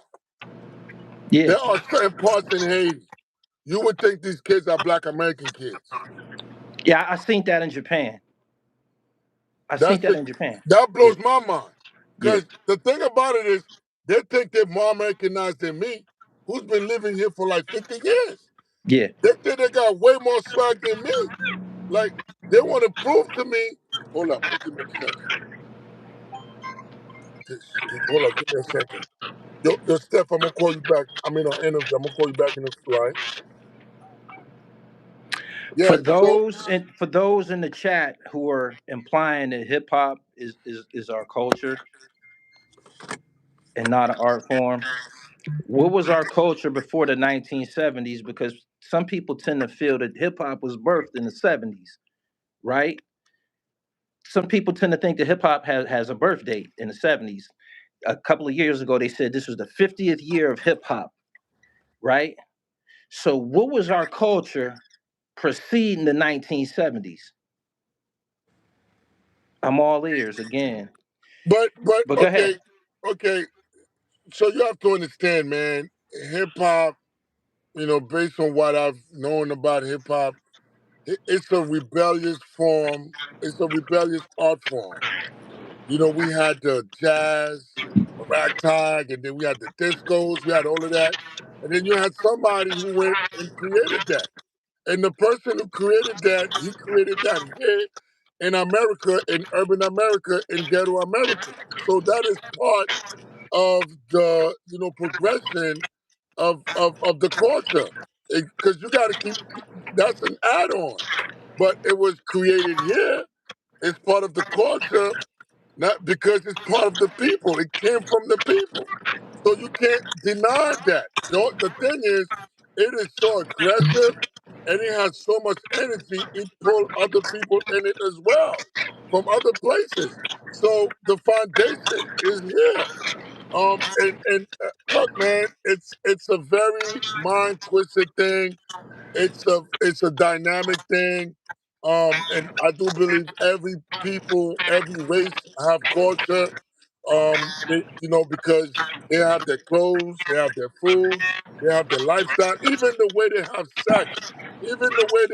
Speaker 1: yeah,
Speaker 2: there are certain parts in Haiti you would think these kids are Black American kids.
Speaker 1: yeah, I seen that in Japan. I seen
Speaker 2: That's
Speaker 1: that
Speaker 2: it.
Speaker 1: in Japan.
Speaker 2: That
Speaker 1: Yeah,
Speaker 2: blows my mind.
Speaker 1: yeah,
Speaker 2: Because the thing about it is, they think they're more Americanized than me, who's been living here for like 50 years.
Speaker 1: yeah.
Speaker 2: They think they got way more swag than me. Like, they want to prove to me, hold up, make it make sense. Hold up, give me a second. Yo, Steph, I'm going to call you back. I'm in an interview. I'm going to call you back in a few, all right?
Speaker 1: For
Speaker 2: Yeah, so,
Speaker 1: those for those in the chat who are implying that hip hop is our culture and not an art form, what was our culture before the 1970s? Because some people tend to feel that hip hop was birthed in the 70s, right? Some people tend to think that hip hop has a birth date in the 70s. A couple of years ago, they said this was the 50th year of hip hop, right? So, what was our culture preceding the 1970s? I'm all ears again.
Speaker 2: but,
Speaker 1: But go
Speaker 2: okay,
Speaker 1: ahead.
Speaker 2: okay. So you have to understand, man, hip hop, based on what I've known about hip hop, it's a rebellious form. It's a rebellious art form. We had the jazz, ragtime, and then we had the discos. We had all of that, and then you had somebody who went and created that. And the person who created that, he created that here in America, in urban America, in ghetto America. So that is part of the progression of the culture. because you got to keep. That's an add-on, but it was created here. It's part of the culture, not because it's part of the people. It came from the people, so you can't deny that. The thing is, it is so aggressive, and it has so much energy. It pull other people in it as well from other places. So the foundation is here. And look, man, it's a very mind twisted thing. It's a dynamic thing. And I do believe every people, every race have culture. Because they have their clothes, they have their food, they have their lifestyle, even the way they have sex, even the way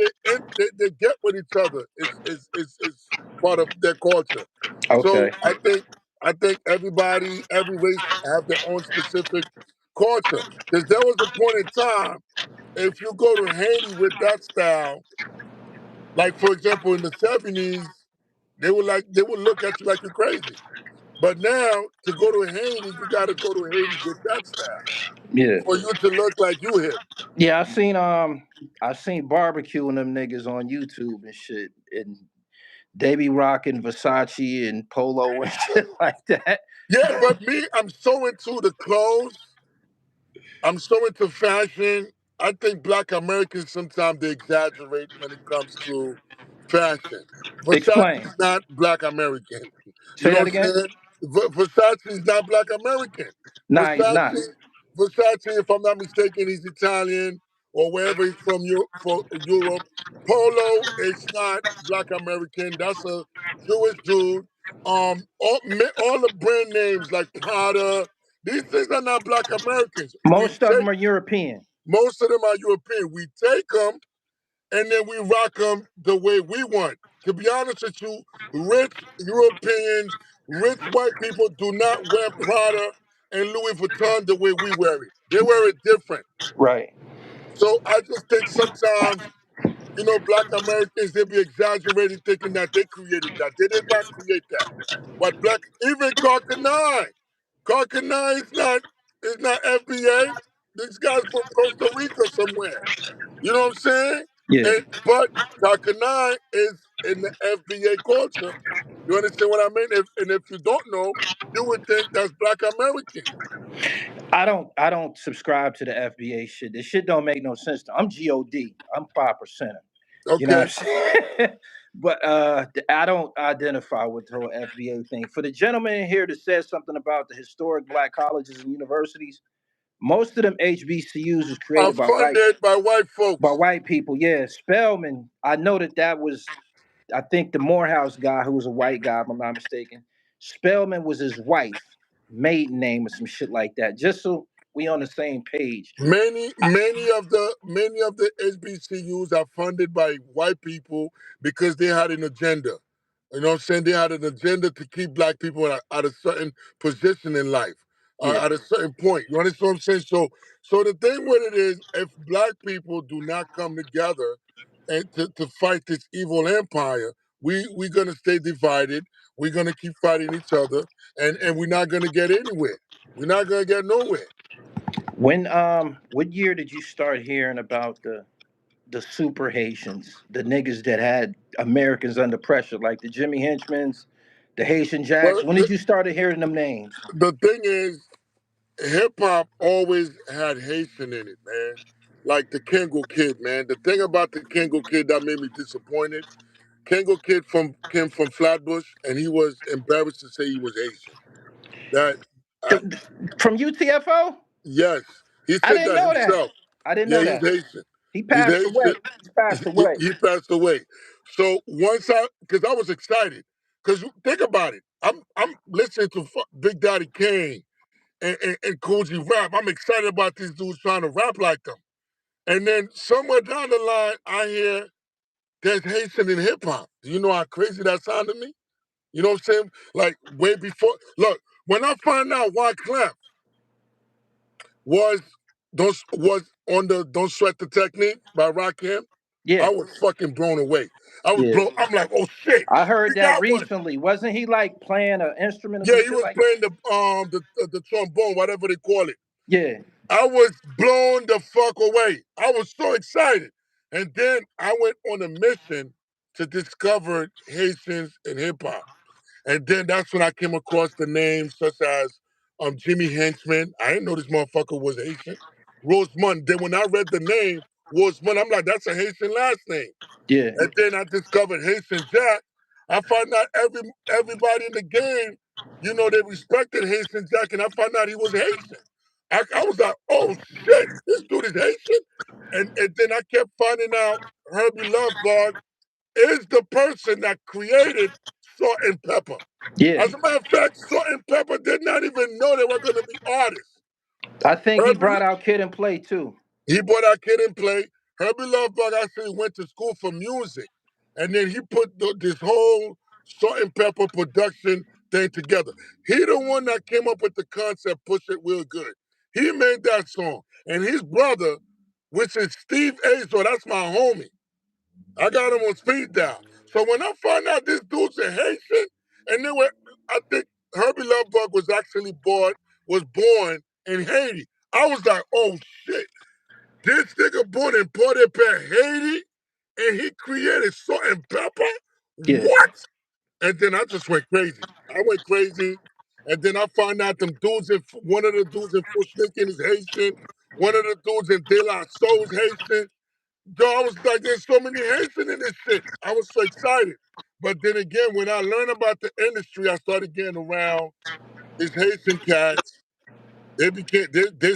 Speaker 2: they get with each other is part of their culture. So
Speaker 1: Okay.
Speaker 2: I think every race have their own specific culture. Because there was a point in time, if you go to Haiti with that style, like for example in the 70s, they would look at you like you're crazy. But now to go to Haiti, you got to go to Haiti with that style
Speaker 1: Yeah.
Speaker 2: for you to look like you hip.
Speaker 1: Yeah, I seen barbecue and them niggas on YouTube and shit, and they be rocking Versace and Polo and shit like that.
Speaker 2: Yeah, but me, I'm so into the clothes. I'm so into fashion. I think Black Americans sometimes they exaggerate when it comes to fashion.
Speaker 1: Explain.
Speaker 2: Versace's not Black American. You
Speaker 1: Say
Speaker 2: know
Speaker 1: that
Speaker 2: what I'm
Speaker 1: again.
Speaker 2: saying? Versace's not Black American.
Speaker 1: Nah, he's
Speaker 2: Versace,
Speaker 1: not.
Speaker 2: Versace, if I'm not mistaken, he's Italian or wherever he's from Europe. Polo is not Black American. That's a Jewish dude. All the brand names like Prada, these things are not Black Americans. We
Speaker 1: Most of
Speaker 2: take
Speaker 1: them are European.
Speaker 2: Most of them are European. We take them and then we rock them the way we want. To be honest with you, rich Europeans, rich white people do not wear Prada and Louis Vuitton the way we wear it. They wear it different.
Speaker 1: Right.
Speaker 2: So I just think sometimes, Black Americans, they be exaggerating thinking that they created that. They did not create that. But even Carcanine is not FBA. This guy's from Costa Rica somewhere. You know what I'm saying?
Speaker 1: Yeah.
Speaker 2: But Takanai is in the FBA culture. You understand what I mean? And if you don't know, you would think that's Black American.
Speaker 1: I don't subscribe to the FBA shit. This shit don't make no sense. I'm God. I'm 5%. You know
Speaker 2: Okay.
Speaker 1: what I'm saying? But I don't identify with the whole FBA thing. For the gentleman in here that says something about the historic black colleges and universities, most of them HBCUs was
Speaker 2: Are
Speaker 1: created
Speaker 2: funded by white
Speaker 1: by
Speaker 2: folks.
Speaker 1: white people. Yeah, Spelman. I know that was. I think the Morehouse guy, who was a white guy, if I'm not mistaken. Spelman was his wife, maiden name or some shit like that. Just so we on the same page.
Speaker 2: Many of the HBCUs are funded by white people because they had an agenda. You know what I'm saying? They had an agenda to keep black people at a certain position in life,
Speaker 1: Yeah.
Speaker 2: at a certain point. You understand what I'm saying? So the thing with it is, if black people do not come together and to fight this evil empire, we're gonna stay divided. We're gonna keep fighting each other, and we're not gonna get anywhere. We're not gonna get nowhere.
Speaker 1: What year did you start hearing about the super Haitians, the niggas that had Americans under pressure, like the Jimmy Henchmans, the Haitian Jacks?
Speaker 2: Well,
Speaker 1: When did you start hearing them names?
Speaker 2: the thing is, hip hop always had Haitian in it, man. Like the Kango Kid, man. The thing about the Kango Kid that made me disappointed, Kango Kid came from Flatbush, and he was embarrassed to say he was Haitian. That, uh,
Speaker 1: From UTFO?
Speaker 2: yes, he
Speaker 1: I
Speaker 2: said
Speaker 1: didn't
Speaker 2: that
Speaker 1: know that.
Speaker 2: himself.
Speaker 1: I didn't
Speaker 2: Yeah,
Speaker 1: know
Speaker 2: he's
Speaker 1: that.
Speaker 2: Haitian.
Speaker 1: He
Speaker 2: He's
Speaker 1: passed away.
Speaker 2: Haitian.
Speaker 1: He passed
Speaker 2: He,
Speaker 1: away.
Speaker 2: he passed away. So because I was excited, because think about it, I'm listening to Big Daddy Kane and Cool G rap. I'm excited about these dudes trying to rap like them. And then somewhere down the line, I hear there's Haitian in hip hop. Do you know how crazy that sounded to me? You know what I'm saying? Like way before. Look, when I find out why Clef was was on the "Don't Sweat the Technique" by Rakim, I
Speaker 1: Yeah,
Speaker 2: was fucking blown away. I was
Speaker 1: yeah.
Speaker 2: blown. I'm like, oh shit,
Speaker 1: I heard
Speaker 2: we
Speaker 1: that
Speaker 2: got one.
Speaker 1: recently. Wasn't he like playing an instrument or some
Speaker 2: Yeah, he
Speaker 1: shit
Speaker 2: was
Speaker 1: like that?
Speaker 2: playing the trombone, whatever they call it.
Speaker 1: Yeah.
Speaker 2: I was blown the fuck away. I was so excited. And then I went on a mission to discover Haitians and hip hop. And then that's when I came across the names such as Jimmy Henchman. I didn't know this motherfucker was Haitian. Rosemont. Then when I read the name, Rosemont, I'm like, that's a Haitian last name.
Speaker 1: Yeah.
Speaker 2: And then I discovered Haitian Jack. I found out everybody in the game, they respected Haitian Jack, and I found out he was Haitian. I was like, oh shit, this dude is Haitian. And then I kept finding out Herbie Lovebug is the person that created Salt and Pepper.
Speaker 1: Yeah.
Speaker 2: As a matter of fact, Salt and Pepper did not even know they were going to be artists.
Speaker 1: I think he
Speaker 2: Herbie,
Speaker 1: brought out Kid and Play too.
Speaker 2: he brought out Kid and Play. Herbie Lovebug actually went to school for music, and then he put this whole Salt and Pepper production thing together. He the one that came up with the concept, Push It Real Good. He made that song, and his brother, which is Steve Azor, that's my homie. I got him on speed dial. So when I found out this dude's a Haitian, and then I think Herbie Lovebug was born in Haiti. I was like, oh shit. This nigga born in Port-au-Prince, Haiti, and he created Salt and Pepper?
Speaker 1: Yeah.
Speaker 2: What? And then I just went crazy. I went crazy. And then I found out one of the dudes in Fushnikin is Haitian. One of the dudes in De La Soul is Haitian. Yo, I was like, there's so many Haitians in this shit. I was so excited. But then again, when I learned about the industry, I started getting around these Haitian cats. They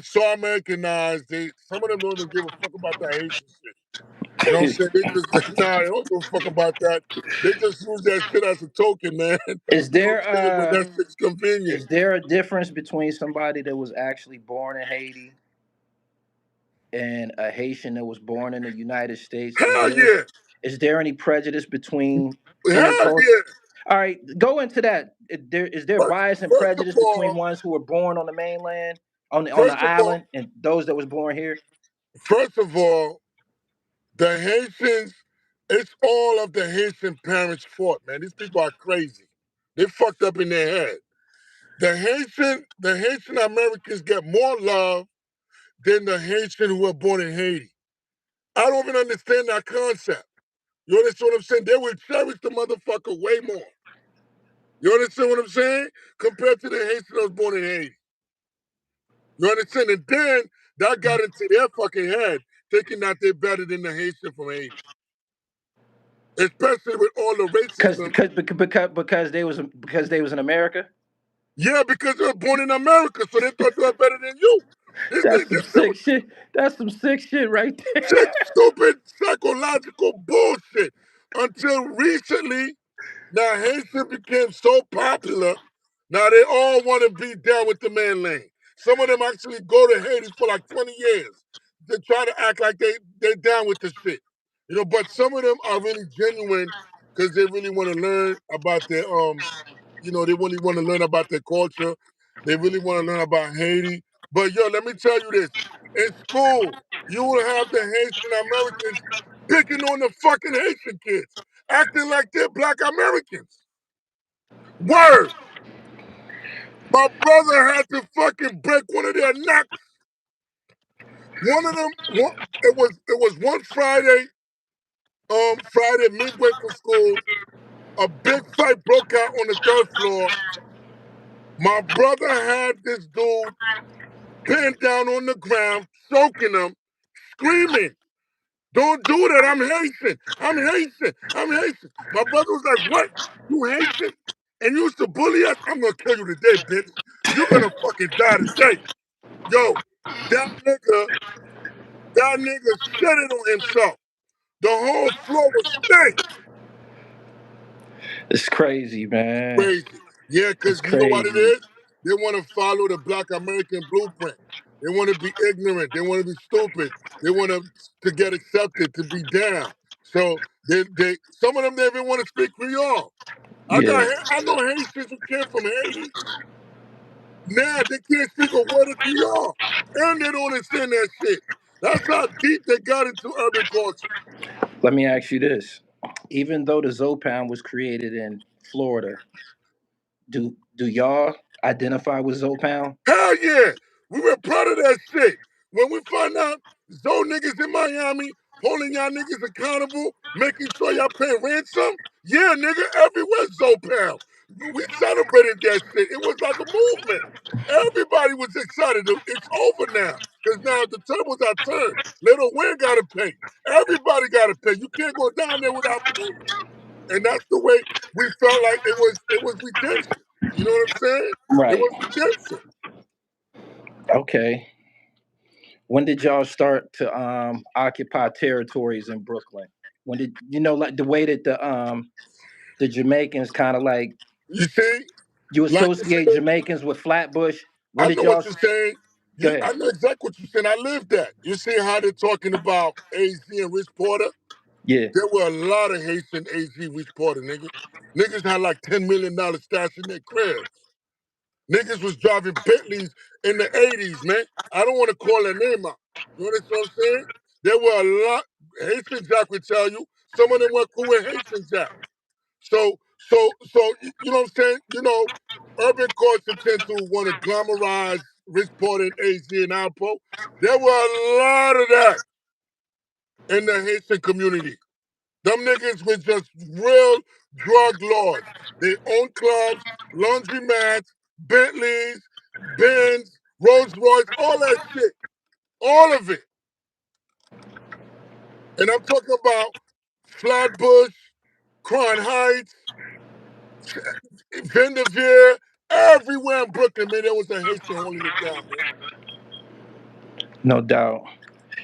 Speaker 2: so Americanized. Some of them don't even give a fuck about that Haitian shit. You know what I'm saying? They just nah, they don't give a fuck about that. They just use that shit as a token, man.
Speaker 1: Is
Speaker 2: You know what
Speaker 1: there
Speaker 2: I'm saying? But that shit's convenient.
Speaker 1: is there a difference between somebody that was actually born in Haiti and a Haitian that was born in the United States?
Speaker 2: Hell yeah.
Speaker 1: Is there any prejudice between
Speaker 2: Hell
Speaker 1: intercourse?
Speaker 2: yeah.
Speaker 1: All right, go into that. Is there bias and
Speaker 2: First of
Speaker 1: prejudice between
Speaker 2: all,
Speaker 1: ones who were born on the mainland, on the
Speaker 2: first of all,
Speaker 1: island, and those that was born here?
Speaker 2: first of all, the Haitians, it's all of the Haitian parents' fault, man. These people are crazy. They fucked up in their head. The Haitian Americans get more love than the Haitian who were born in Haiti. I don't even understand that concept. You understand what I'm saying? They will cherish the motherfucker way more. You understand what I'm saying? Compared to the Haitian that was born in Haiti. You understand? And then that got into their fucking head, thinking that they're better than the Haitian from Haiti. Especially with all the racism.
Speaker 1: Because they was in America.
Speaker 2: Yeah, because they were born in America, so they thought they were better than you.
Speaker 1: That's some
Speaker 2: This
Speaker 1: sick shit. That's some sick shit right there.
Speaker 2: sick, stupid, psychological bullshit. Until recently, now Haitian became so popular, now they all want to be down with the man lane. Some of them actually go to Haiti for like 20 years. They try to act like they down with the shit. But some of them are really genuine because they really want to learn about they really want to learn about their culture. They really want to learn about Haiti. But yo, let me tell you this. In school, you will have the Haitian Americans picking on the fucking Haitian kids, acting like they're black Americans. Word. My brother had to fucking break one of their necks. One of them, it was one Friday midway through school, a big fight broke out on the third floor. My brother had this dude pinned down on the ground, choking him, screaming, "Don't do that! I'm Haitian! I'm Haitian! I'm Haitian!" My brother was like, "What? You Haitian? And you used to bully us? I'm gonna kill you today, bitch! You're gonna fucking die today!" Yo, that nigga, that nigga shitted on himself. The whole floor was stank.
Speaker 1: It's crazy, man.
Speaker 2: Crazy. Yeah,
Speaker 1: It's
Speaker 2: because you know what it
Speaker 1: crazy.
Speaker 2: is? They want to follow the black American blueprint. They want to be ignorant. They want to be stupid. They want to get accepted, to be down. So they some of them they even want to speak Creole.
Speaker 1: Yeah.
Speaker 2: I know Haitians who came from Haiti. Now they can't speak a word of Creole. And they don't understand that shit. That's how deep they got into urban culture.
Speaker 1: Let me ask you this: even though the Zopan was created in Florida, do y'all identify with Zopan?
Speaker 2: Hell yeah. We were proud of that shit. When we find out Zoe niggas in Miami holding y'all niggas accountable, making sure y'all pay ransom, yeah, nigga, everywhere Zoe pound. We celebrated that shit. It was like a movement. Everybody was excited. It's over now. Because now the tables are turned. Little Wayne got to pay. Everybody got to pay. You can't go down there without payment. And that's the way we felt like it was redemption. You know what I'm saying? It
Speaker 1: Right.
Speaker 2: was redemption.
Speaker 1: Okay. When did y'all start to occupy territories in Brooklyn? When did you know like the way that the Jamaicans kind of like
Speaker 2: You see?
Speaker 1: you
Speaker 2: Like
Speaker 1: associate Jamaicans with Flatbush? When
Speaker 2: I
Speaker 1: did
Speaker 2: know
Speaker 1: y'all
Speaker 2: what you're saying.
Speaker 1: go ahead?
Speaker 2: I know exactly what you're saying. I lived that. You see how they're talking about AZ and Rich Porter?
Speaker 1: Yeah.
Speaker 2: There were a lot of Haitian AZ Rich Porter, nigga. Niggas had like $10 million stashed in their cribs. Niggas was driving Bentleys in the 80s, man. I don't want to call their name out. You understand what I'm saying? There were a lot. Haitian Jack would tell you. Some of them were cool with Haitian Jack. So, you know what I'm saying? You know, urban culture tend to want to glamorize Rich Porter and AZ and Alpo. There were a lot of that in the Haitian community. Them niggas was just real drug lords. They own clubs, laundromats, Bentleys, Benz, Rolls Royce, all that shit. All of it. And I'm talking about Flatbush, Crown Heights, Vanderveer, everywhere in Brooklyn, man, there was a Haitian holding it down, man.
Speaker 1: No doubt.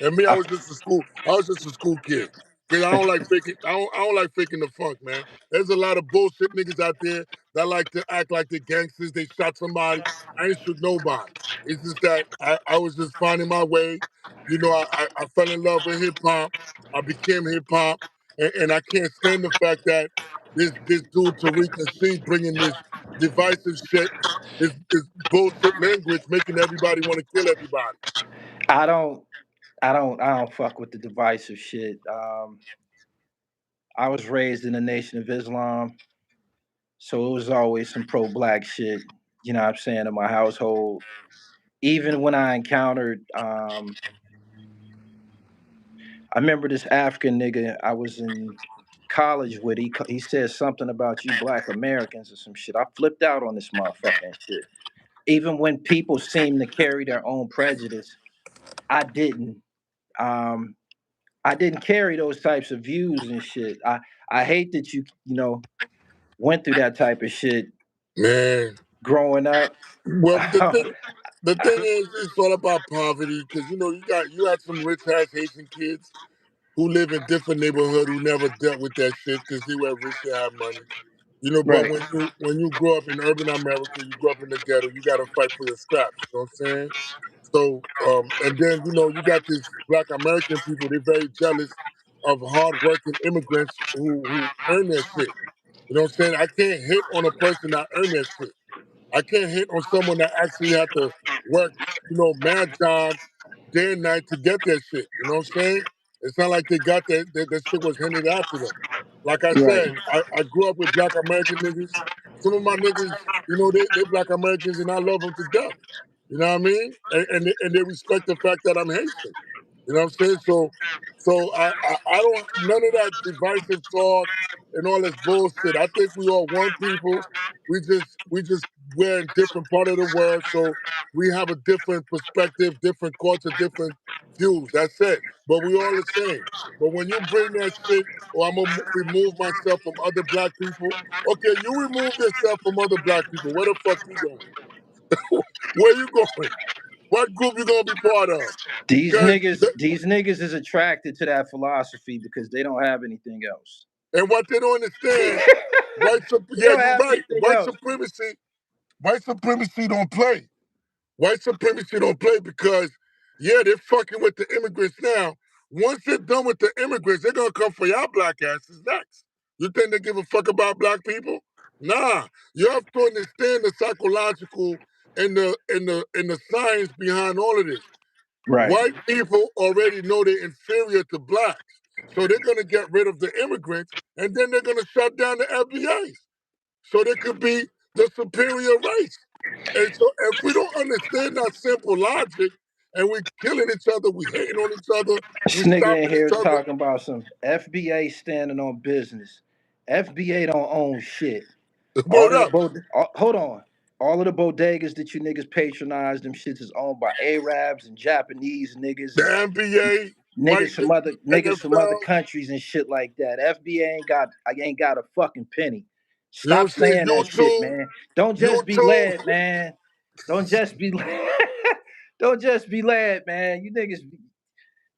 Speaker 2: And me, I
Speaker 1: I,
Speaker 2: was just a school. I was just a school kid. Cause I don't like faking. I don't like faking the funk, man. There's a lot of bullshit niggas out there that like to act like they're gangsters. They shot somebody. I ain't shoot nobody. It's just that I was just finding my way. You know, I fell in love with hip hop. I became hip hop, and I can't stand the fact that this dude Tariq Nasheed bringing this divisive shit, this bullshit language, making everybody want to kill everybody.
Speaker 1: I don't I don't fuck with the divisive shit. I was raised in the Nation of Islam, so it was always some pro black shit. You know what I'm saying in my household. Even when I encountered I remember this African nigga I was in college with. He said something about you black Americans or some shit. I flipped out on this motherfucking shit. Even when people seem to carry their own prejudice, I didn't. Um, I didn't carry those types of views and shit. I hate that you know went through that type of shit
Speaker 2: Man,
Speaker 1: growing up.
Speaker 2: well, the thing is, it's all about poverty because you had some rich ass Haitian kids who live in different neighborhood who never dealt with that shit because they were rich and had money. You know, but
Speaker 1: Right.
Speaker 2: when you grow up in urban America, you grow up in the ghetto, you got to fight for your scraps. You know what I'm saying? So, and then you got these Black American people. They're very jealous of hardworking immigrants who earn their shit. You know what I'm saying? I can't hit on a person that earned that shit. I can't hit on someone that actually had to work, mad jobs day and night to get that shit. You know what I'm saying? It's not like they got that shit was handed out to them. Like I
Speaker 1: Right.
Speaker 2: said, I grew up with Black American niggas. Some of my niggas, they Black Americans and I love them to death. You know what I mean? And they respect the fact that I'm Haitian. You know what I'm saying? So I don't none of that divisive talk and all this bullshit. I think we all one people. We just we're in different part of the world, so we have a different perspective, different culture, different views. That's it. But we all the same. But when you bring that shit, or I'm gonna remove myself from other black people. Okay, you remove yourself from other black people. Where the fuck you going? Where you going? What group you gonna be part of?
Speaker 1: These
Speaker 2: Because
Speaker 1: niggas, these niggas is attracted to that philosophy because they don't have anything else.
Speaker 2: and what they don't understand,
Speaker 1: They
Speaker 2: yeah,
Speaker 1: don't
Speaker 2: you're
Speaker 1: have
Speaker 2: right.
Speaker 1: anything else.
Speaker 2: White supremacy don't play. White supremacy don't play because, yeah, they're fucking with the immigrants now. Once they're done with the immigrants, they're gonna come for y'all black asses next. You think they give a fuck about black people? Nah. You have to understand the psychological and the science behind all of this.
Speaker 1: Right.
Speaker 2: White people already know they're inferior to blacks. So they're gonna get rid of the immigrants and then they're gonna shut down the FBAs. So they could be the superior race. And so if we don't understand that simple logic and we're killing each other, we hating on each other, we
Speaker 1: This nigga in
Speaker 2: stopping
Speaker 1: here
Speaker 2: each other.
Speaker 1: talking about some FBA standing on business. FBA don't own shit. All
Speaker 2: Word
Speaker 1: of the
Speaker 2: up.
Speaker 1: hold on. All of the bodegas that you niggas patronize, them shits is owned by Arabs and Japanese niggas
Speaker 2: The
Speaker 1: and
Speaker 2: NBA, white
Speaker 1: niggas from other
Speaker 2: NFL,
Speaker 1: countries and shit like that. FBA ain't got a fucking penny.
Speaker 2: you know what I'm
Speaker 1: Stop
Speaker 2: saying?
Speaker 1: saying that shit,
Speaker 2: YouTube,
Speaker 1: man. Don't just be
Speaker 2: YouTube.
Speaker 1: led, man. Don't just be don't just be led, man. You niggas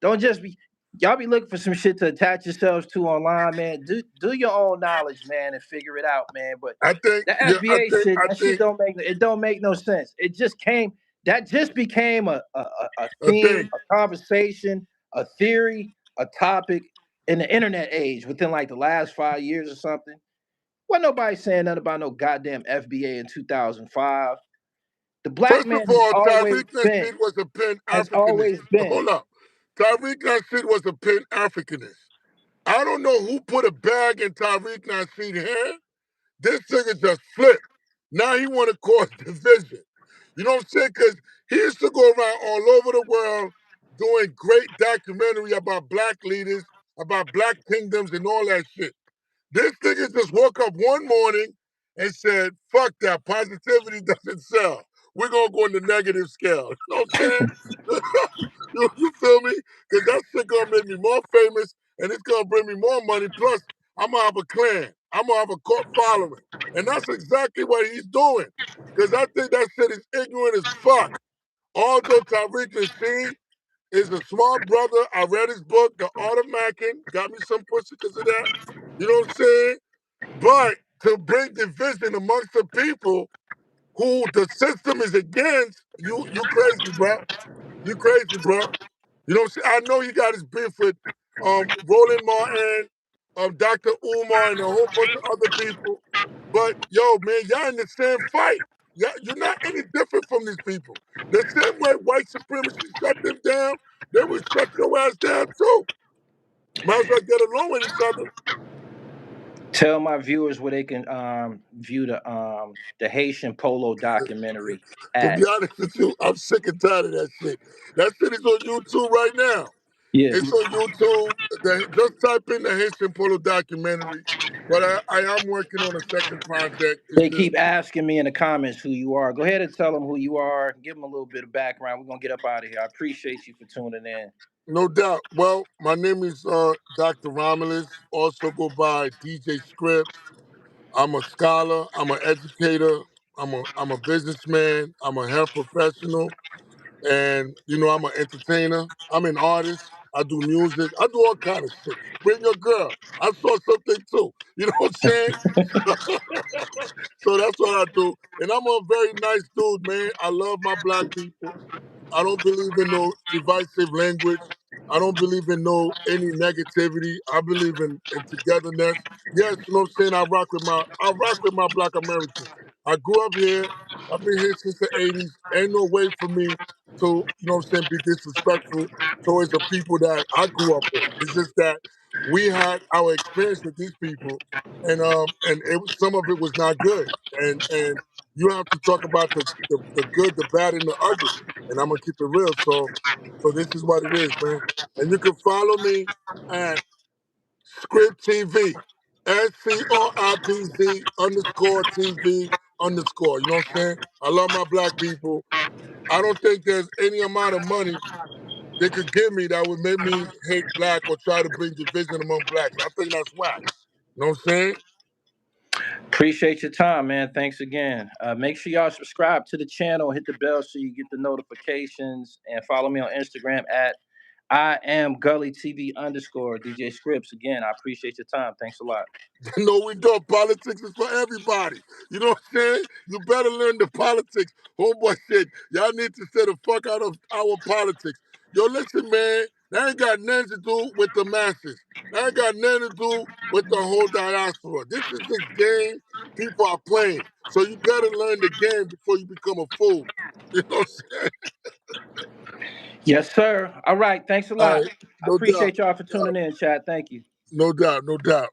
Speaker 1: don't just be y'all be looking for some shit to attach yourselves to online, man. Do your own knowledge, man, and figure it out, man. But
Speaker 2: I think,
Speaker 1: the
Speaker 2: yeah,
Speaker 1: FBA shit,
Speaker 2: I
Speaker 1: that shit
Speaker 2: think
Speaker 1: don't make no sense. It just came that just became a
Speaker 2: a
Speaker 1: theme,
Speaker 2: thing.
Speaker 1: a conversation, a theory, a topic in the internet age within like the last 5 years or something. Wasn't nobody saying nothing about no goddamn FBA in 2005. The black
Speaker 2: First of
Speaker 1: man
Speaker 2: all, Tariq Nasheed was a Pan
Speaker 1: has
Speaker 2: Africanist.
Speaker 1: always been.
Speaker 2: Hold up. Tariq Nasheed was a Pan Africanist. I don't know who put a bag in Tariq Nasheed's hair. This nigga just flipped. Now he want to cause division. You know what I'm saying? Because he used to go around all over the world doing great documentary about black leaders, about black kingdoms and all that shit. This nigga just woke up one morning and said, fuck that, positivity doesn't sell. We're going to go in the negative scale. You know what I'm saying? You feel me? Because that shit going to make me more famous and it's going to bring me more money. Plus, I'm going to have a clan. I'm going to have a cult following. And that's exactly what he's doing. Because I think that shit is ignorant as fuck. Although Tariq Nasheed is a smart brother, I read his book, The Art of Macking, got me some pussy because of that. You know what I'm saying? But to bring division amongst the people who the system is against, you crazy, bro. You crazy, bro. You know what I'm saying? I know he got his beef with Roland Martin, Dr. Umar, and a whole bunch of other people. But yo, man, y'all in the same fight. You're not any different from these people. The same way white supremacy shut them down, they will shut your ass down too. Might as well get along with each other.
Speaker 1: Tell my viewers where they can view the Haitian Polo documentary
Speaker 2: To
Speaker 1: at.
Speaker 2: be honest with you, I'm sick and tired of that shit. That shit is on YouTube right now.
Speaker 1: Yeah.
Speaker 2: It's on YouTube. Just type in the Haitian Polo documentary. But I am working on a second project. It's
Speaker 1: They
Speaker 2: just
Speaker 1: keep asking me in the comments who you are. Go ahead and tell them who you are. Give them a little bit of background. We're gonna get up out of here. I appreciate you for tuning in.
Speaker 2: no doubt. Well, my name is Dr. Romulus. Also go by DJ Scripts. I'm a scholar. I'm an educator. I'm a businessman. I'm a health professional. And I'm an entertainer. I'm an artist. I do music. I do all kind of shit. Bring your girl. I saw something too. You know what I'm saying? So that's what I do. And I'm a very nice dude, man. I love my black people. I don't believe in no divisive language. I don't believe in no any negativity. I believe in togetherness. Yes, you know what I'm saying? I rock with my black Americans. I grew up here. I've been here since the 80s. Ain't no way for me to, what I'm saying, be disrespectful towards the people that I grew up with. It's just that we had our experience with these people and some of it was not good. And you have to talk about the good, the bad, and the ugly and I'm gonna keep it real. So this is what it is, man. And you can follow me at Script TV, SCRIPZ underscore TV underscore. You know what I'm saying? I love my black people. I don't think there's any amount of money they could give me that would make me hate black or try to bring division among blacks. I think that's whack. You know what I'm saying?
Speaker 1: Appreciate your time, man. Thanks again. Make sure y'all subscribe to the channel, hit the bell so you get the notifications, and follow me on Instagram at I am gullytv underscore DJ Scripts. Again, I appreciate your time. Thanks a lot.
Speaker 2: No, we don't. Politics is for everybody. You know what I'm saying? You better learn the politics. Homeboy said, y'all need to stay the fuck out of our politics. Yo, listen, man, that ain't got nothing to do with the masses. That ain't got nothing to do with the whole diaspora. This is this game people are playing. So you better learn the game before you become a fool. You know what I'm saying?
Speaker 1: Yes, sir. All right. Thanks a
Speaker 2: All
Speaker 1: lot.
Speaker 2: right,
Speaker 1: I
Speaker 2: no doubt.
Speaker 1: appreciate y'all for tuning in, Chad. Thank you.
Speaker 2: No doubt, no doubt.